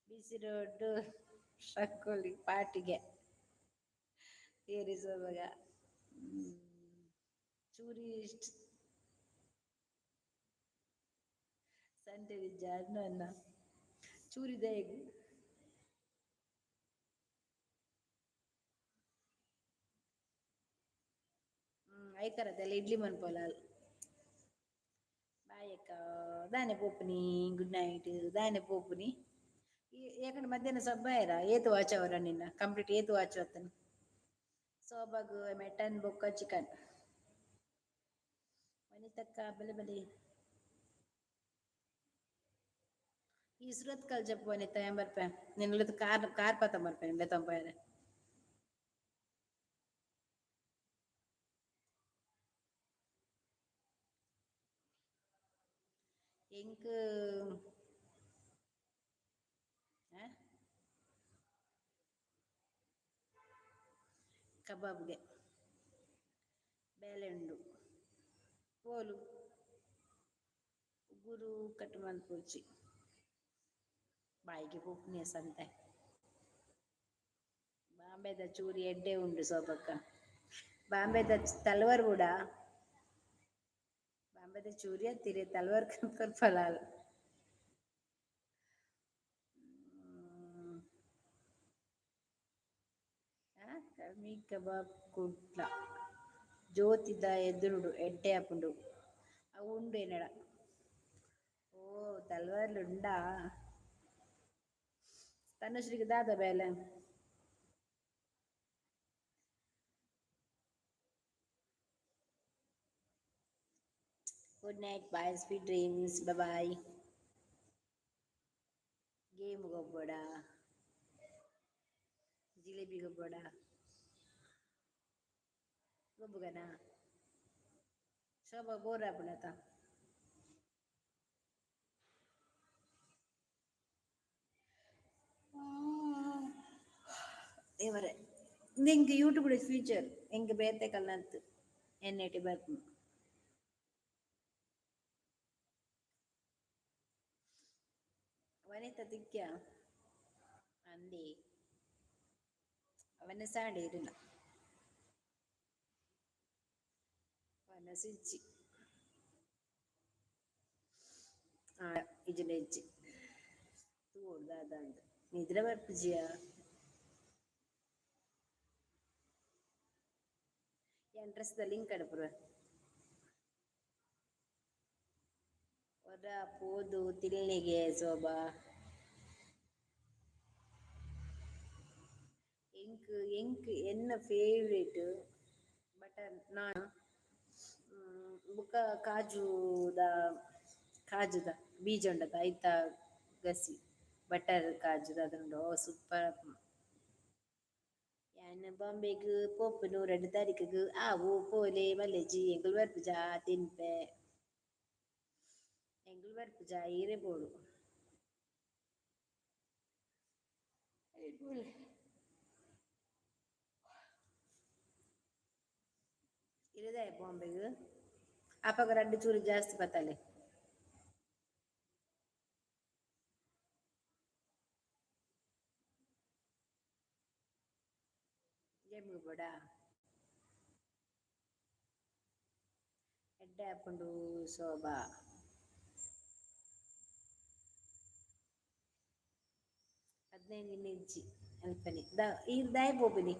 ಬಿಸಿ ರೋಡ್ ಶಕ್ಕೋಲಿ ಪಾಟಿಗೆ ಏರಿ ಸೋಬಗ ಚೂರಿ ಇಷ್ಟ ಸಂಡೆ ವಿಜ್ಜ ಅನ್ನ ಚೂರಿದಯಗ್ ಐತರದೆಲ್ಲ ಇಡ್ಲಿ ಮನ್ಪೊಲಾಲ್ ಬಾಯಕ್ಕ ದಾನೆ ಪೋಪುನಿ ಗುಡ್ ನೈಟ್ ದಾನೆ ಪೋಪುನಿ ಯಾಕಂಡೆ ಮಧ್ಯಾಹ್ನ ಸಬ್ಬಾಯರ ಏತು ವಾಚವರ ನಿನ್ನ ಕಂಪ್ಲೀಟ್ ಏತು ವಾಚವತ್ತನ ಸೋಬಾಗ ಮೆಟನ್ ಬೊಕ್ಕ ಚಿಕನ್ ವನಿತಕ್ಕ ಬಲೆ ಬಲೆ ಈ ಸುರತ್ ಕಲ್ ಜಪ್ಪು ವನಿತ ಏನ್ ಬರ್ಪ ನಿನ್ನದು ಕಾರ್ ಪತ ಬರ್ಪೇನೆ ಬೆತ್ತಂಪಯರೆ ಎಂಕ್ ಕಬಾಬ್ಗೆ ಬೇಲೆ ಉಂಡು ಪೋಲು ಉಗುರು ಕಟ್ ಮಲ್ಪೊಚ್ಚಿ ಬಾಯಿಗೆ ಪೋಪುನೆ ಸಂತೆ ಬಾಂಬೆದ ಚೂರಿ ಎಡ್ಡೆ ಉಂಡು ಸೋಬಕ್ಕ ಬಾಂಬೆದ ತಲ್ವಾರ್ ಬೂಡ ಬಾಂಬೆದ ಚೂರಿ ಹತ್ತಿರಿ ತಲ್ವಾರ್ ಕೊರ್ಪಲಾಲ್ ಕಮಿ ಕಬಾಬ್ ಕುಟ್ಲ ಜ್ಯೋತಿದ ಎದುರುಡು ಎಡ್ಡೆ ಆಪುಂಡು ಅವು ಉಂಡು ಎನ್ನಡ ಓ ತಲ್ವಾರ್ಲು ಉಂಡಾ ತನ್ನಶ್ರೀಗೆ ದಾದ ಬೇಲೆ good night bye sweet dreams bye game ಗೊಬ್ಬಡ ಜಿಲೇಬಿ ಗೊಬ್ಬಡ ಗೊಬ್ಬುಗನಾ ಶೋಭಾ ಬೋರ್ ಆಪುಂಡತ ದೇವರೇ ನಿಂಗೆ ಯೂಟ್ಯೂಬ್ ಫ್ಯೂಚರ್ ಎಂಗೆ ಬೇತೆ ಕಲ್ನಂತು ಎನ್ನೆಟಿ ಬರ್ಪು ವನಿತ ತಿಕ್ಕ್ಯ ಅಂದಿ ಅವನ ಸಾಡೆ ಇರಲ್ಲ ಅವನ ಸಿಚ್ಚಿ ಇಜನೆ ಇಜ್ಜಿ ತೂಡ್ದ ಅಂದ ನಿದ್ರೆ ಬರ್ಪುಜಿಯ ಡ್ರೆಸ್ದ ಲಿಂಕ್ ಅಡುಪುರ ಒರ ಪೋದು ತಿಲ್ನಿಗೆ ಸೋಬಾ ಎಂಕ್ ಎಂಕ್ ಎನ್ನ ಫೇವ್ರೇಟ್ ಬಟರ್ ನಾನ್ ಬುಕ್ಕ ಕಾಜುದ ಬೀಜ ಉಂಡತ ಐತ ಗಸಿ ಬಟರ್ ಕಾಜುದ ಅದುಂಡು ಓ ಸೂಪರ್. ಯಾನ್ ಬಾಂಬೆಗ್ ಪೋಪುನು 2 ತಾರೀಕುಗ್ ಆವು ಪೋಲೆ ಮಲೆಜಿ ಎಂಕುಲು ಬರ್ಪುಜಾ ತಿನ್ಪೆ ಎಂಕುಲು ಬರ್ಪುಜಾ ಈರೆ ಬೋಡು ಇರೆದಾಯ ಬಾಂಬೆಗ್ ಅಪಗ 2 ಚೂರು ಜಾಸ್ತಿ ಪತ್ತಲೆ ಜಮ್ಮುಗ್ ಬೋಡ ಎಡ್ಡೆ ಆಪುಂಡು ಶೋಭಾ. ಹದ್ನೈದಿನಿಜ್ಜಿ ಅಲ್ಪನೆ ಈರ್ ದಾಯೆ ಪೋಪಿನಿ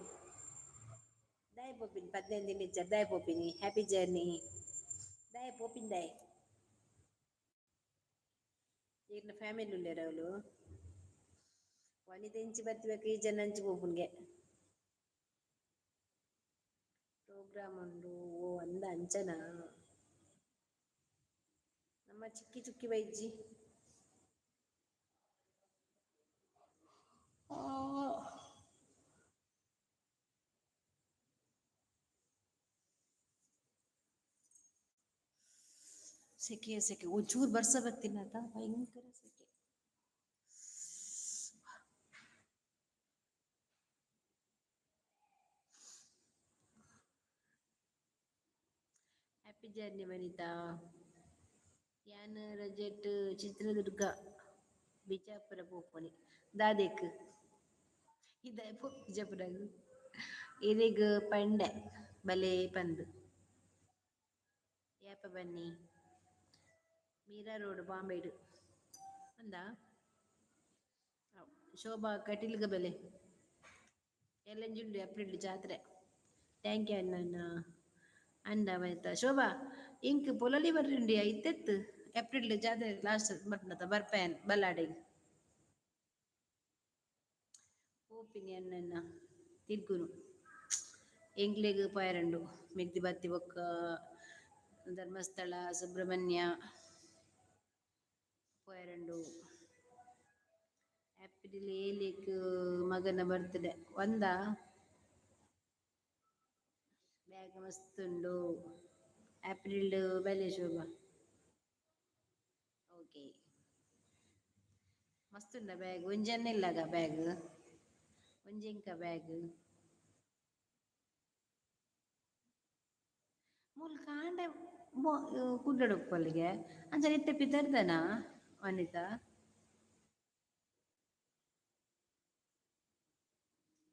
ದಾಯೆ ಪೋಪಿನಿ 15 ದಿನನಿಜ್ಜ ದಾಯೆ ಪೋಪಿನಿ ಹ್ಯಾಪಿ ಜರ್ನಿ ದಾಯೆ ಪೋಪಿನಿ ದಾಯೆ ಈರ್ನ ಫ್ಯಾಮಿಲಿ ಉಲ್ಲೆರ್ ಅವ್ಲು ವನಿತ ಇಂಚಿ ಬತ್ತ್ಬೇಕು ಈ ಜನ ಅಂಚಿ ಪೋಪುನ್ಗೆ ಪ್ರೋಗ್ರಾಮ್ ಉಂಡು ಓ ಅಂದ ಅಂಚನಾ ನಮ್ಮ ಚಿಕ್ಕಿ ಚುಕ್ಕಿ ಬೈಜ್ಜಿ ಸೆಕೆ ಸೆಕೆ ಒಂಚೂರು ಬರ್ಸ ಬತ್ತಿನತ ಭಯಂಕರ ಸೆಕೆ. ಹ್ಯಾಪಿ ಜರ್ನಿ ವನಿತಾ. ಯಾನ್ ರಜೆಟ್ ಚಿತ್ರದುರ್ಗ ಬಿಜಾಪುರ ಪೋಪುನಿ ದಾದೆಗ್ ಇದಾಯೆ ಪೋಪು ಬಿಜಾಪುರಗ್ ಇರೆಗ್ ಪಂಡೆ ಬಲೆ ಪಂದ್ ಯಾಪ ಬನ್ನಿ ಮೀರಾ ರೋಡ್ ಬಾಂಬೆಡು ಅಂದ ಶೋಭಾ ಕಟೀಲ್ಗ ಬೆಲೆ ಎಲ್ಲಂಜುಂಡು ಏಪ್ರಿಲ್ ಜಾತ್ರೆ ಥ್ಯಾಂಕ್ ಯು ಅನ್ನನ ಅಂದ ಮೈತ ಶೋಭಾ ಇಂಕ್ ಪೊಲಲಿ ಬರ್ರಿಂಡಿಯ ಇತ್ತೆತ್ತು ಏಪ್ರಿಲ್ ಜಾತ್ರೆ ಲಾಸ್ಟ್ ಬತ್ನತ ಬರ್ಪೆನ್ ಬಲ್ಲಾಡೆಗ್ ಪೋಪಿನಿ ಅನ್ನನ ತಿರ್ಗುನು ಎಂಕ್ಲೆಗ್ ಪಾಯರಂಡು ಮಿರ್ತಿ ಬತ್ತಿ ಬೊಕ್ಕ ಧರ್ಮಸ್ಥಳ ಸುಬ್ರಹ್ಮಣ್ಯ ಪೋಯರಂಡು ಏಪ್ರಿಲ್ 7ಕ್ ಮಗನ ಬರ್ತ್ಡೇ ಒಂದಾ ಬ್ಯಾಗ್ ಮಸ್ತ್ ಉಂಡು ಏಪ್ರಿಲ್ ಬಲೆ ಶೋಭ ಓಕೆ ಮಸ್ತ್ ಉಂಡ ಬ್ಯಾಗ್ ಒಂಜಿ ಎನ್ನ ಇಲ್ಲಗ ಬ್ಯಾಗ್ ಒಂಜಿ ಎಂಕ ಬ್ಯಾಗ್ ಮೂಲು ಕಾಂಡೆ ಕುಡ್ಲಡ್ ಉಪ್ಪಲ್ಲಿಗೆ ಅಂಚನೆ ಇತ್ತೆ ಪಿತರ್ದನ ವನಿತ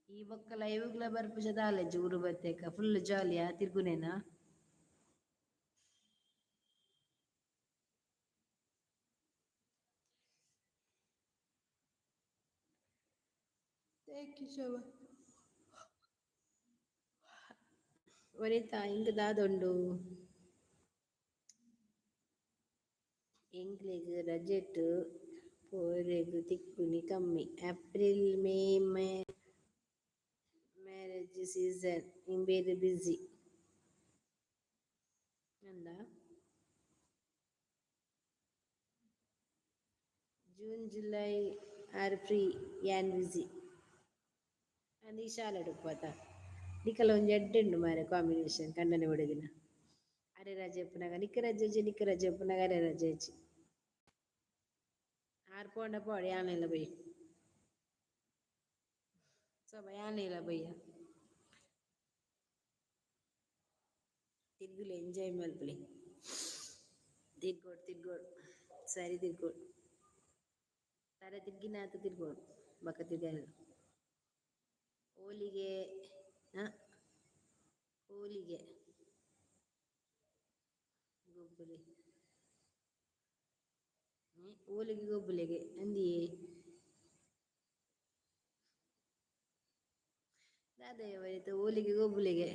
ಈ ಬೊಕ್ಕ ಲೈವ್ಗ್ಲ ಬರ್ಪುಜ ದಾಲೆಜ್ಜಿ ಊರು ಬತ್ತೇಕ ಫುಲ್ ಜಾಲಿಯಾ ತಿರ್ಗುನೆನಾ ಥ್ಯಾಂಕ್ ಯು ಶೋಭಾ. ವನಿತಾ ಇಂಕ್ ದಾದೊಂಡು ಎಂಕ್ಲೆಗ್ ರಜೆಟ್ ಪೋರೆಗ್ ತಿಕ್ಕುನಿ ಕಮ್ಮಿ ಏಪ್ರಿಲ್ ಮೇ ಮ್ಯಾರೇಜ್ ಸೀಸನ್ ಇಂಬೇಡ್ ಬ್ಯುಸಿ ಅಂದ ಜೂನ್ ಜುಲೈ ಆರ್ ಫ್ರೀ ಯಾನ್ ಬ್ಯುಸಿ ಅಂದ್ ಈ ಶಾಲೆಡ್ ಉಪ್ಪತ ನಿಕಲ ಒಂಜಿ ಎಡ್ಡೆ ಉಂಡು ಮಾರೆ ಕಾಂಬಿನೇಷನ್ ಕಂಡನೆ ಬುಡದಿನ ಅರೆ ರಜೆ ಇಪ್ಪುನಗ ನಿಕ್ ರಜೆಜಿ ನಿಕ್ ರಜೆ ಇಪ್ಪುನಗ ಅರೆ ರಜೆಜಿ ಆರ್ ಪೋಂಡ ಪಾಡ್ ಯಾನ್ಲ ಬೈ ಸೋಭ ಯಾನ್ಲ ಬಯ್ಯ ತಿರ್ಗುಲೆ ಎಂಜಾಯ್ ಮಲ್ಪುಲೆ ತಿರ್ಗೋಡು ಸರಿ ತಿರ್ಗೋಡು ತರ ತಿರ್ಗಿನಾತ್ ತಿರ್ಗೋಡು ಬಕ ತಿರ್ಗರೆ ಹೋಲಿಗೆ ಹೋಲಿಗೆ ಗೊಬ್ಬುಲೆ ಹೋಲಿಗೆ ಗೊಬ್ಬುಲೆಗೆ ಅಂದಿಯೇ ದಾದಯ್ಯ ಬರಿತ ಹೋಲಿಗೆ ಗೊಬ್ಬುಲೆಗೆ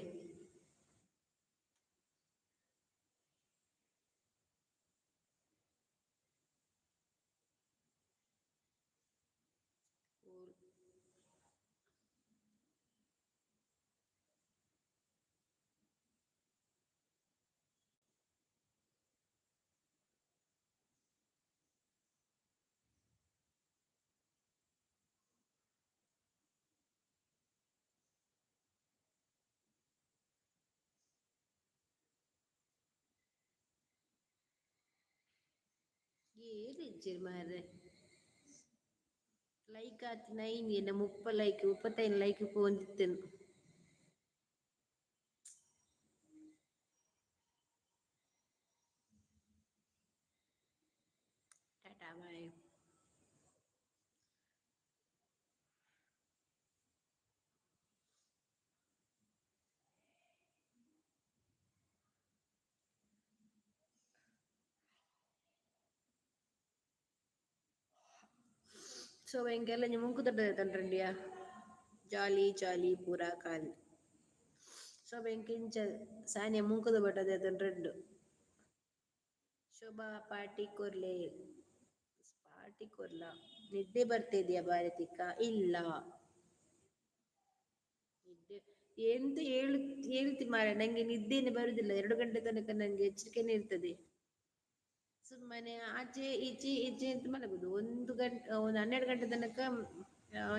ಏರಿಜ್ಜಿ ಮಾರ್ರೆ ಲೈಕ್ ಆತಿ ನೈನ್ ಎನ್ನ 30 ಲೈಕ್ 35 ಲೈಕ್ ಪೋಂದಿತ್ತೇನು. ಟಾಟಾ ಬಾಯ್. ಸೊ ಎಂಗೆಲ್ಲ ಮುಂಕು ದೊಡ್ಡ ತಂಡ್ರಂಡಿಯಾ ಜಾಲಿ ಜಾಲಿ ಪೂರಾ ಖಾಲಿ. So ಬೆಂಕಿಂಚ Sania ಮುಂಕುದ ಬಟ್ಟದ ತಂಡ್ರೆಂಡು. Shobha party ಕೊರ್ಲೆ. Party ಕೊರ್ಲ. ನಿದ್ದೆ ಬರ್ತಿದ್ಯಾ ಭಾರತಿಕ? ಇಲ್ಲ. ನಿದ್ದೆ ಎಂತ ಹೇಳ್ತಿ ಮಾರ್ರೆ, ನಂಗೆ ನಿದ್ದೆನೆ ಬರುದಿಲ್ಲ 2 ಗಂಟೆ ತನಕ ನಂಗೆ ಎಚ್ಚರಿಕೆನೆ ಇರ್ತದೆ. ಸುಮ್ಮನೆ ಆಚೆ ಈಚೆ ಈಚೆ ಅಂತ ಮಲಗುದು. 1 ಗಂಟೆ 12 ಗಂಟೆ ತನಕ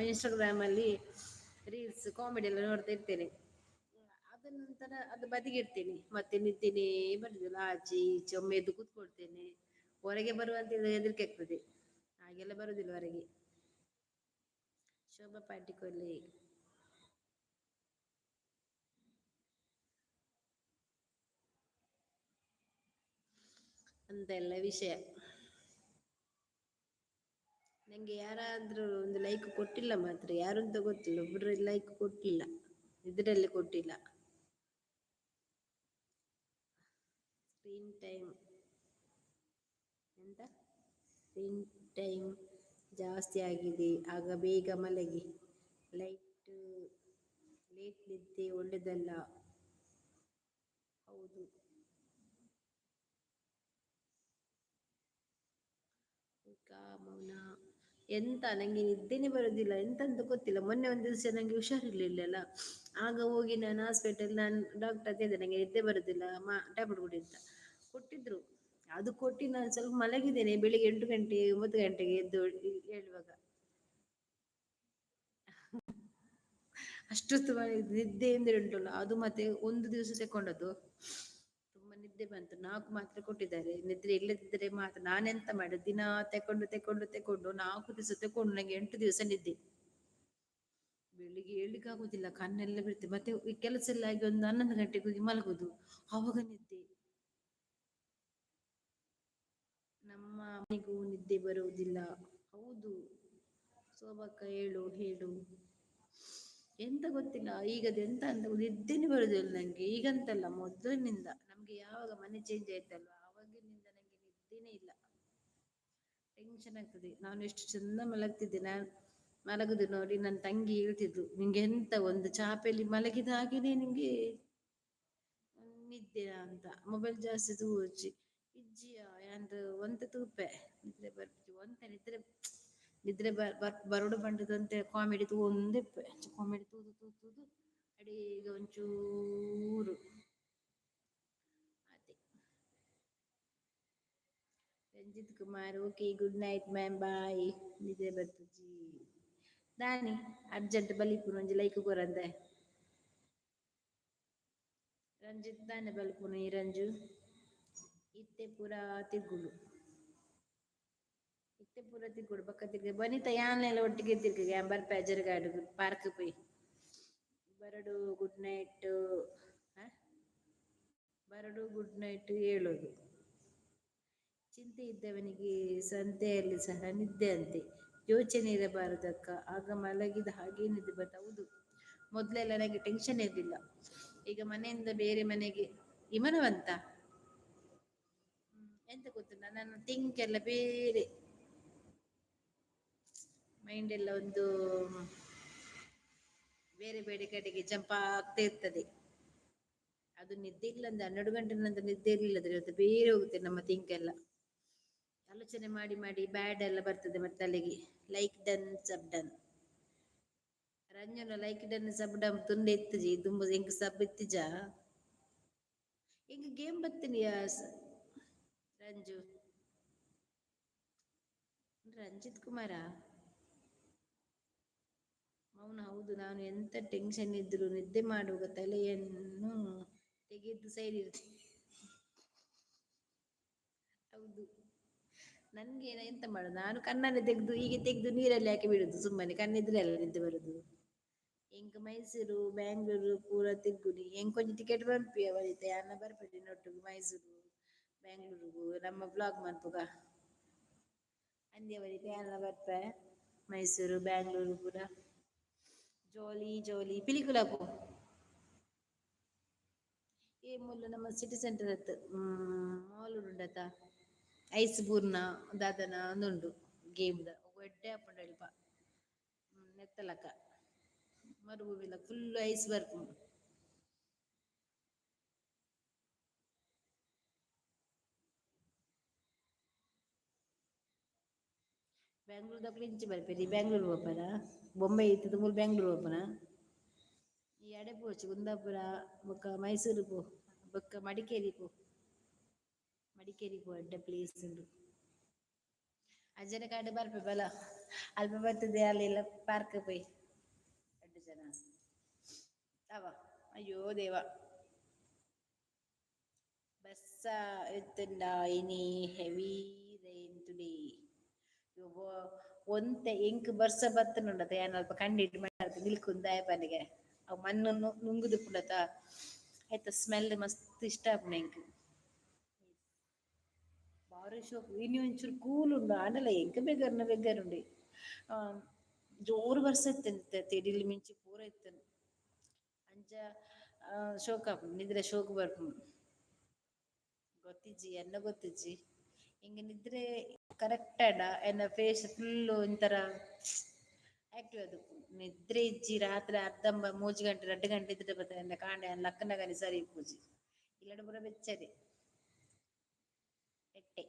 ಇನ್ಸ್ಟಾಗ್ರಾಮ್ ಅಲ್ಲಿ ರೀಲ್ಸ್ ಕಾಮಿಡಿ ಎಲ್ಲ ನೋಡ್ತಾ ಇರ್ತೇನೆ. ಅದ ನಂತರ ಅದು ಬದಿಗಿಡ್ತೇನೆ. ಮತ್ತೆ ನಿದ್ದೆನೇ ಬರುದಿಲ್ಲ. ಆಚೆ ಈಚೆ ಒಮ್ಮೆ ಎದ್ದು ಕೂತ್ಕೊಳ್ತೇನೆ. ಹೊರಗೆ ಬರುವಂತ ಹೆದರಿಕೆ ಆಗ್ತದೆ. ಹಾಗೆಲ್ಲ ಬರುದಿಲ್ಲ ಹೊರಗೆ. ಶೋಭಾ ಪಾಟಿ ಕೊರ್ಲೆ. ಅಂತೆಲ್ಲ ವಿಷಯ. ನಂಗೆ ಯಾರಾದ್ರೂ ಒಂದು ಲೈಕ್ ಕೊಟ್ಟಿಲ್ಲ ಮಾತ್ರ, ಯಾರು ಅಂತ ಗೊತ್ತಿಲ್ಲ. ಒಬ್ರು ಲೈಕ್ ಕೊಟ್ಟಿಲ್ಲ, ಇದ್ರಲ್ಲಿ ಕೊಟ್ಟಿಲ್ಲ. ಸ್ಕ್ರೀನ್ ಟೈಮ್ ಎಂತ ಸ್ಕ್ರೀನ್ ಟೈಮ್ ಜಾಸ್ತಿ ಆಗಿದೆ, ಆಗ ಬೇಗ ಮಲಗಿ. ಲೇಟ್ ನಿದ್ದೆ ಒಳ್ಳೆದಲ್ಲ. ಹೌದು. ಮೌನ ಎಂತ ನಂಗೆ ನಿದ್ದೆನೆ ಬರುದಿಲ್ಲ. ಎಂತಂತ ಗೊತ್ತಿಲ್ಲ. ಮೊನ್ನೆ ಒಂದ್ ದಿವಸ ನಂಗೆ ಹುಷಾರಿರ್ಲಿಲ್ಲಲ್ಲ, ಆಗ ಹೋಗಿ ನಾನು ಹಾಸ್ಪಿಟಲ್ ಡಾಕ್ಟರ್ ಹತ್ರ ಹೇಳಿದೆ ನಂಗೆ ನಿದ್ದೆ ಬರುದಿಲ್ಲ, ಟ್ಯಾಬ್ಲೆಟ್ ಕೊಡಿ ಅಂತ ಕೊಟ್ಟಿದ್ರು. ಅದು ಕೊಟ್ಟು ನಾನು ಸ್ವಲ್ಪ ಮಲಗಿದ್ದೇನೆ. ಬೆಳಿಗ್ಗೆ 8 ಗಂಟೆ 9 ಗಂಟೆಗೆ ಎದ್ದು ಹೇಳುವಾಗ ಅಷ್ಟೊತ್ತು ನಿದ್ದೆ ಎಂದ್ರೆ ಉಂಟಲ್ಲ ಅದು. ಮತ್ತೆ ಒಂದು ದಿವಸ ತಕೊಂಡದ್ದು ತುಂಬಾ ನಿದ್ದೆ ಬಂತು. 4 ಮಾತ್ರೆ ಕೊಟ್ಟಿದ್ದಾರೆ ನಿದ್ರೆ ಇಲ್ಲದಿದ್ದರೆ ಮಾತ್ರ. ನಾನೆಂತ ಮಾಡುದು, ದಿನ ತೆಕೊಂಡು 4 ದಿವಸ ತೆಕೊಂಡು ನಂಗೆ 8 ದಿವಸ ನಿದ್ದೆ. ಬೆಳಿಗ್ಗೆ ಏಳ್ಲಿಕ್ಕೆ ಆಗುದಿಲ್ಲ, ಕಣ್ಣೆಲ್ಲ ಬಿಡ್ತದೆ. ಮತ್ತೆ ಈ ಕೆಲಸ ಎಲ್ಲ ಆಗಿ ಒಂದು 11 ಗಂಟೆಗೆ ಹೋಗಿ ಮಲಗುದು, ಅವಾಗ ನಿದ್ದೆ. ನಮ್ಮ ಅಮ್ಮನಿಗೂ ನಿದ್ದೆ ಬರುವುದಿಲ್ಲ. ಹೌದು ಸೋಬಕ್ಕ, ಹೇಳು ಹೇಳು. ಎಂತ ಗೊತ್ತಿಲ್ಲ ಈಗದ ಎಂತ ಅಂತ ನಿದ್ದೆನೆ ಬರುದಿಲ್ಲ ನಂಗೆ. ಈಗಂತಲ್ಲ, ಮೊದಲಿನಿಂದ. ನಮ್ಗೆ ಯಾವಾಗ ಮನೆ ಚೇಂಜ್ ಆಯ್ತಲ್ವಾ ಆವಾಗಿನಿಂದ ನಂಗೆ ನಿದ್ದೆನೇ ಇಲ್ಲ. ಟೆನ್ಷನ್ ಆಗ್ತದೆ. ನಾನು ಎಷ್ಟು ಚಂದ ಮಲಗ್ತಿದ್ದೆ. ನಾನು ಮಲಗುದು ನೋಡಿ ನನ್ನ ತಂಗಿ ಹೇಳ್ತಿದ್ಲು, ನಿಂಗೆ ಎಂತ ಒಂದು ಚಾಪೆಯಲ್ಲಿ ಮಲಗಿದ ಹಾಗೇನೆ ನಿಂಗೆ ನಿದ್ದೆ ಅಂತ. ಮೊಬೈಲ್ ಜಾಸ್ತಿ ತೂಜಿ ಇಜ್ಜಿಯ ಅಂದು ಒಂತೆ ತೂಪೆ ನಿದ್ರೆ ಬರ್ಜಿ ಒಂತೆ ನಿದ್ರೆ ಬರೋಡು ಬಂಡದಂತೆ ಕಾಮಿಡಿ ತೂಂದೆಪ್ಪೆ. ಕಾಮಿಡಿ ತೂದು ಅಡೀಗ ಒಂಚೂರು ಅದೇ. Ranjith Kumar okay, good night ma'am, bye. ನಿದ್ರೆ ಬರ್ತಜಿ ದಾನಿ ಅರ್ಜೆಂಟ್ ಬಲಿಪುನ ಒಂಜಿ ಲೈಕ್ ಕೊರಂದೆ. ರಂಜಿತ್ ದಾನೆ ಬಲ್ಪುನ ಈ ರಂಜು ಇತ್ತೆ ಪೂರ ತಿರ್ಗುಡು. ಇತ್ತೆ ಪೂರ ತಿರ್ಗುಡು ಬಕ್ಕ ತಿರ್ಗ ಬನಿತ ಯಾನ್ನೆಲ್ಲ ಒಟ್ಟಿಗೆ ತಿರ್ಗ ಬರ್ಪೆ ಜರ್ಗಾಡು ಪಾರ್ಕ್ ಪೋಯಿ ಬರಡು ಗುಡ್ ನೈಟ್. ಬರಡು ಗುಡ್ ನೈಟ್ ಹೇಳೋದು. ಚಿಂತೆ ಇದ್ದವನಿಗೆ ಸಂತೆಯಲ್ಲಿ ಸಹ ನಿದ್ದೆ ಅಂತೆ. ಯೋಚನೆ ಇರಬಾರದಕ್ಕ, ಆಗ ಮಲಗಿದ ಹಾಗೇ ನಿದ್ದೆ ಬರ್ತದೆ. ಹೌದು, ಮೊದ್ಲೆಲ್ಲ ನನಗೆ ಟೆನ್ಷನ್ ಇರ್ಲಿಲ್ಲ. ಈಗ ಮನೆಯಿಂದ ಬೇರೆ ಮನೆಗೆ ಇಮನವಂತ ಎಂತ ಗೊತ್ತುಂಟ, ನನ್ನ ಥಿಂಕ್ ಎಲ್ಲ ಬೇರೆ ಮೈಂಡ್ ಎಲ್ಲ ಒಂದು ಬೇರೆ ಬೇರೆ ಕಡೆಗೆ ಜಂಪ್ ಆಗ್ತಾ ಇರ್ತದೆ. ಅದು ನಿದ್ದೆ ಇಲ್ಲ ಅಂದ್ರೆ 12 ಗಂಟೆ ನಂತರ ನಿದ್ದೆ ಇರ್ಲಿಲ್ಲದ್ರೆ ಅದು ಬೇರೆ ಹೋಗುತ್ತೆ ನಮ್ಮ ಥಿಂಕ್ ಎಲ್ಲ. ಆಲೋಚನೆ ಮಾಡಿ ಮಾಡಿ ಬ್ಯಾಡ್ ಎಲ್ಲ ಬರ್ತದೆ ಮತ್ತೆ ತಲೆಗೆ. ಲೈಕ್ ಡನ್ ಸಬ್ ಡನ್. ರಂಜನ ಲೈಕ್ ಡನ್ ಸಬ್ ಡನ್ ತುಂಡೆ ಇತ್ತಜಿ ತುಂಬ ಎಂಕ್ ಸಬ್ ಇತ್ತಿಜಾ ಎಂಕ್ ಗೇಮ್ ಬತ್ತಿನಿಯ ರಂಜು. ರಂಜಿತ್ ಕುಮಾರ ಮೌನ. ಹೌದು, ನಾನು ಎಂತ ಟೆನ್ಷನ್ ಇದ್ರು ನಿದ್ದೆ ಮಾಡುವಾಗ ತಲೆಯನ್ನು ತೆಗೆದು ಸೈಡ್ ಇಡ್ತೀನಿ. ಹೌದು, ನನ್ಗೆ ಎಂತ ಮಾಡುದು, ನಾನು ಕಣ್ಣಲ್ಲಿ ತೆಗೆದು ಹೀಗೆ ತೆಗೆದು ನೀರಲ್ಲಿ ಹಾಕಿ ಬಿಡುದು ಸುಮ್ಮನೆ, ಕಣ್ಣಿದ್ರೆ ಅಲ್ಲ ನಿದ್ದೆ ಬರುದು. ಎಂಕ್ ಮೈಸೂರು ಬ್ಯಾಂಗ್ಳೂರು ಪೂರ ತಿರ್ಗುನಿ ಎಂಕ್ ಒಂಜಿ ಟಿಕೆಟ್ ಪನ್ಪಿ ಅವೈತೆ ಯಾನ ಬರ್ಪೆರ್ ನಿನ್ನೊಟ್ಟುಗು ಮೈಸೂರು ಬ್ಯಾಂಗ್ಳೂರುಗು ನಮ್ಮ ಬ್ಲಾಗ್ ಮನ್ಪುಗ ಅಂದ್ಯ ಬರಿತೆ ಯಾನ್ಲ ಬರ್ಪೆ ಮೈಸೂರು ಬ್ಯಾಂಗ್ಳೂರು ಪೂರ ಜೋಲಿ ಜೋಲಿ ಪಿಲಿಕುಲಪು ಏ ಮೂಲು ನಮ್ಮ ಸಿಟಿ ಸೆಂಟರ್ ಅತ್ ಮಾಲ್ ಉಂಡತ ಐಸ್ ಪೂರ್ನ ದಾದನ ಒಂದುಂಡು ಗೇಮ್ದ ಎಡ್ಡೆ ಆಪುಂಡು ಅಲ್ಪ ನೆತ್ತಲಕ ಮರುಭೂಮಿಲ ಫುಲ್ ಐಸ್ ಬರ್ಪುಂಡು. ಬ್ಯಾಂಗ್ಳೂರ್ದಕ್ಲೆ ಇಂಚಿ ಬರ್ಪೆರ್ ಬ್ಯಾಂಗ್ಳೂರ್ ಪೋಪೆರ ಬೊಂಬೈ ಇತ್ತಿದು ಮೂಲ ಬ್ಯಾಂಗ್ಳೂರ್ ಪೋಪುನ ಈ ಎಡೆ ಪೋವಚ್ಚಿ ಕುಂದಾಪುರ ಬೊಕ್ಕ ಮೈಸೂರು ಪೋ ಬೊಕ್ಕ ಮಡಿಕೇರಿ ಪೋ ಮಡಿಕೇರಿ ಪೋ ಎಡ್ಡೆ ಪ್ಲೇಸ್ ಉಂಡು. ಅಜ್ಜೆರೆ ಕಾಡೆ ಬರ್ಪೆ ಬಲ ಅಲ್ಪ ಬತ್ತುದೆ ಅಲ್ಲಿಲ್ಲ ಪಾರ್ಕ್ ಪೋಯಿ ಎಡ್ಡೆ ಜನ ಅವ ಅಯ್ಯೋ ದೇವ ಬಸ್ಸ ಎತ್ತುಂಡ ಇನಿ ಹೆವಿ ರೈನ್ ಟುಡೇ ಇವು ಒಂತೆ ಎಂಕ್ ಬರ್ಸ ಬತ್ತುಂಡತ ಯಾನ್ ಅಲ್ಪ ಕಂಡಿಡ್ ನಿಲ್ಕುಂದ್ ದಾಯೆಪನೆಗೆ ಅವ್ ಮಣ್ಣು ನುಂಗುದು ಪುಂಡತ ಐತ ಸ್ಮೆಲ್ ಮಸ್ತ್ ಇಷ್ಟ ಆಪುಂಡು ಎಂಕ್ ಬಾರಿ ಶೋಕು ಇನಿ ಒಂಚೂರು ಕೂಲ್ ಉಂಡು ಆಂಡಲ ಎಂಕ್ ಬೆಗರ್ನ ಬೆಗರುಂಡು ಆ ಜೋರು ಬರ್ಸ ಇತ್ತೆಂತೆ ತಿಡಿಲು ಮಿಂಚಿ ಪೂರ ಇತ್ತೆನೆ ಅಂಚ ಶೋಕ್ ಆಪುಂಡು ನಿದ್ರೆ ಶೋಕು ಬರ್ಪುಂಡು ಗೊತ್ತಿಜ್ಜಿ ಎನ್ನ ಗೊತ್ತಿಜ್ಜಿ ಇಂಗೆ ನಿದ್ರೆ ಕರೆಕ್ಟ್ ಆಂಡ ಎನ್ನ ಫೇಸ್ ಫುಲ್ಲು ಒಂತರ ಆಕ್ಟಿವ್ ಆದಿಪ್ಪುಂಡು ನಿದ್ರೆ ಇಜ್ಜಿ ರಾತ್ರಿ ಅರ್ಧಂಬ ಮೂಜಿ ಗಂಟೆ 2 ಗಂಟೆ ಇದ್ದಿಟ ಬತ್ತ ಎನ್ನ ಕಾಂಡೆ ಅನ್ನ ಲಕ್ಕನಗನೆ ಸರಿ ಇಪ್ಪುಜಿ ಇಲ್ಲಡ ಪೂರ ಬೆಚ್ಚದೆ ಎಟ್ಟೆ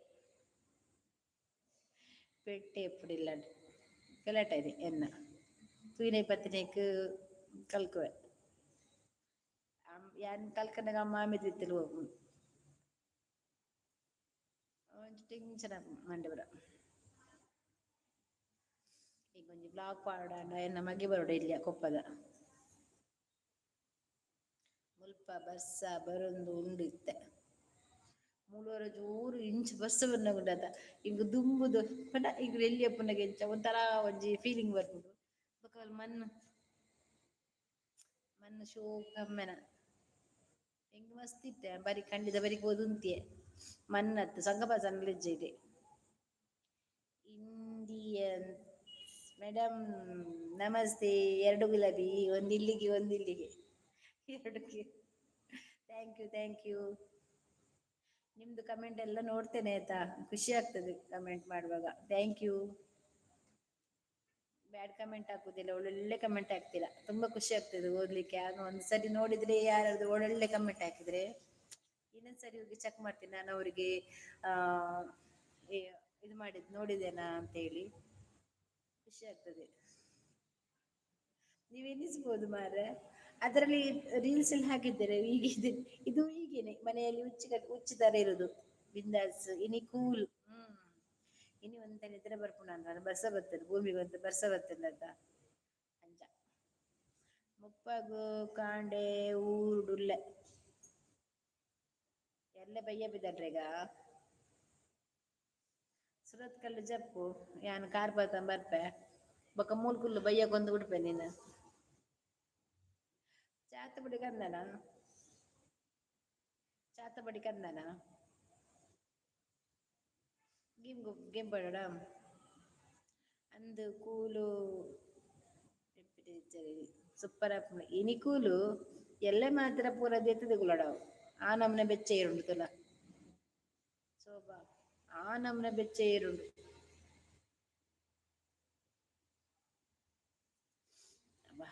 ಪೆಟ್ಟೆ ಎಪ್ಪುಡಿಲ್ಲಡ್ ಕೆಲಟದೆ ಎನ್ನ ತೂಯಿನ ಪತ್ತಿನಕ್ಕ್ ಕಲ್ಕೊವೆ ಯಾನ್ ಕಲ್ಕಂಡಾಗ ಮಾಮಿ ತಿತ್ತುಲು ಪೋಪುಂಡು ಒಂಚ ಟೆನ್ಷನ್ ಆಪುಂಡು ಮಂಡೆ ಪೂರ ಈಗ ಒಂಜಿ ಬ್ಲಾಗ್ ಪಾಡಾಂಡ ಎನ್ನ ಮಗೆ ಬರೊಡು ಇಲ್ಲಿಯ ಕೊಪ್ಪದ ಮುಲ್ಪ ಬಸ್ಸ ಬರೊಂದು ಉಂಡು ಇತ್ತೆ ಮೂಲೊರ ಜೋರು ಇಂಚ್ ಬಸ್ಸ್ ಬರ್ನಗುಂಡತ ಇಂಗ ದುಂಬುದು ಪಂಡ ಈಗ ಎಲ್ಲಿ ಎಪ್ಪುನಗ ಎಂಚ ಒಂತರ ಒಂಜಿ ಫೀಲಿಂಗ್ ಬರ್ಪುಂಡು ಬೊಕ ಮಣ್ಣು ಮಣ್ಣು ಶೋಕ್ ಕಮ್ಮೆನ ಎಂಕ್ ಮಸ್ತ್ ಇತ್ತೆ ಬರಿ ಖಂಡಿತ ಬರಿಕ್ ಪೋದು ಉಂತಿಯೆ ಮಣ್ಣತ್ ಸಂಗಪಾಸನಲ ಇಜ್ಜೆರ್ ಇಂಡಿಯನ್ ಮೇಡಮ್ ನಮಸ್ತೆ 2 ಗುಲಾಬಿ ಒಂದ್ ಇಲ್ಲಿಗೆ ಒಂದ್ ಇಲ್ಲಿಗೆ 2ಕ್ಕೆ ಥ್ಯಾಂಕ್ ಯು ಥ್ಯಾಂಕ್ ಯು ನಿಮ್ದು ಕಮೆಂಟ್ ಎಲ್ಲ ನೋಡ್ತೇನೆ ಆಯ್ತಾ ಖುಷಿ ಆಗ್ತದೆ ಕಮೆಂಟ್ ಮಾಡುವಾಗ ಥ್ಯಾಂಕ್ ಯು ಬ್ಯಾಡ್ ಕಮೆಂಟ್ ಹಾಕುದಿಲ್ಲ ಒಳ್ಳೊಳ್ಳೆ ಕಮೆಂಟ್ ಹಾಕ್ತೀರಾ ತುಂಬಾ ಖುಷಿ ಆಗ್ತದೆ ಓದ್ಲಿಕ್ಕೆ ಆಗ ಒಂದ್ಸರಿ ನೋಡಿದ್ರೆ ಯಾರಾದ್ರು ಒಳ್ಳೊಳ್ಳೆ ಕಮೆಂಟ್ ಹಾಕಿದ್ರೆ ಇನ್ನೊಂದ್ ಸರಿ ಹೋಗಿ ಚೆಕ್ ಮಾಡ್ತೀನಿ ನಾನು ಅವರಿಗೆ ಆ ಇದು ಮಾಡಿದ್ ನೋಡಿದೇನಾ ಅಂತ ಹೇಳಿ ಖುಷಿ ಆಗ್ತದೆ ನೀವ್ ಎನಿಸ್ಬೋದು ಮಾರ್ರೆ ಅದರಲ್ಲಿ ರೀಲ್ಸ್ ಅಲ್ಲಿ ಹಾಕಿದ್ದೇನೆ ಈಗ ಇದು ಹೀಗೇನೆ ಮನೆಯಲ್ಲಿ ಹುಚ್ಚಿ ತರ ಇರುದು ಬಿಂದಾಸ್ ಇನಿ ಕೂಲ್ ಇನಿ ಒಂತೆ ನಿದ್ರೆ ಬರ್ಪುಂಡು ಅಂದಾಂಡ ಬರ್ಸ ಬತ್ತುಂಡು ಭೂಮಿಗ್ ಒಂತೆ ಬರ್ಸ ಬತ್ತುಂಡತ ಅಂಚ ಮುಪ್ಪಗು ಕಾಂಡೆ ಊರುಡುಲ್ಲೆ ಎಲ್ಲೆ ಬಯ್ಯ ಬಿದ್ದಡ್ರೆಗ ಸುರತ್ ಕಲ್ಲು ಜಪ್ಪು ಯಾನ್ ಕಾರ್ ಪರ್ತ ಬರ್ಪೆ ಬೊಕ ಮೂಲ್ ಕುಲ್ಲು ಬಯ್ಯಕ ಒಂದ್ ಉಡುಪೆ ನೀನು ಚಾತುಪುಡಿ ಕಂದನ ಚಾತಪಡಿ ಕಂದನ ಗೆಂಪೊಡಡ ಅಂದ್ ಕೂಲು ಸೂಪರ್ ಆಪುಂಡು ಇನಿ ಕೂಲು ಎಲ್ಲೆ ಮಾತ್ರ ಪೂರ ದೆತ್ತುದು ಕುಲೋಡಾವ್ ಆ ನಮ್ನೆ ಬೆಚ್ಚ ಇರುಂಡು ತುಲ ಶೋಭಾ ಆ ನಮ್ನೆ ಬೆಚ್ಚ ಏರುಂಡು ಅಬ್ಬಾ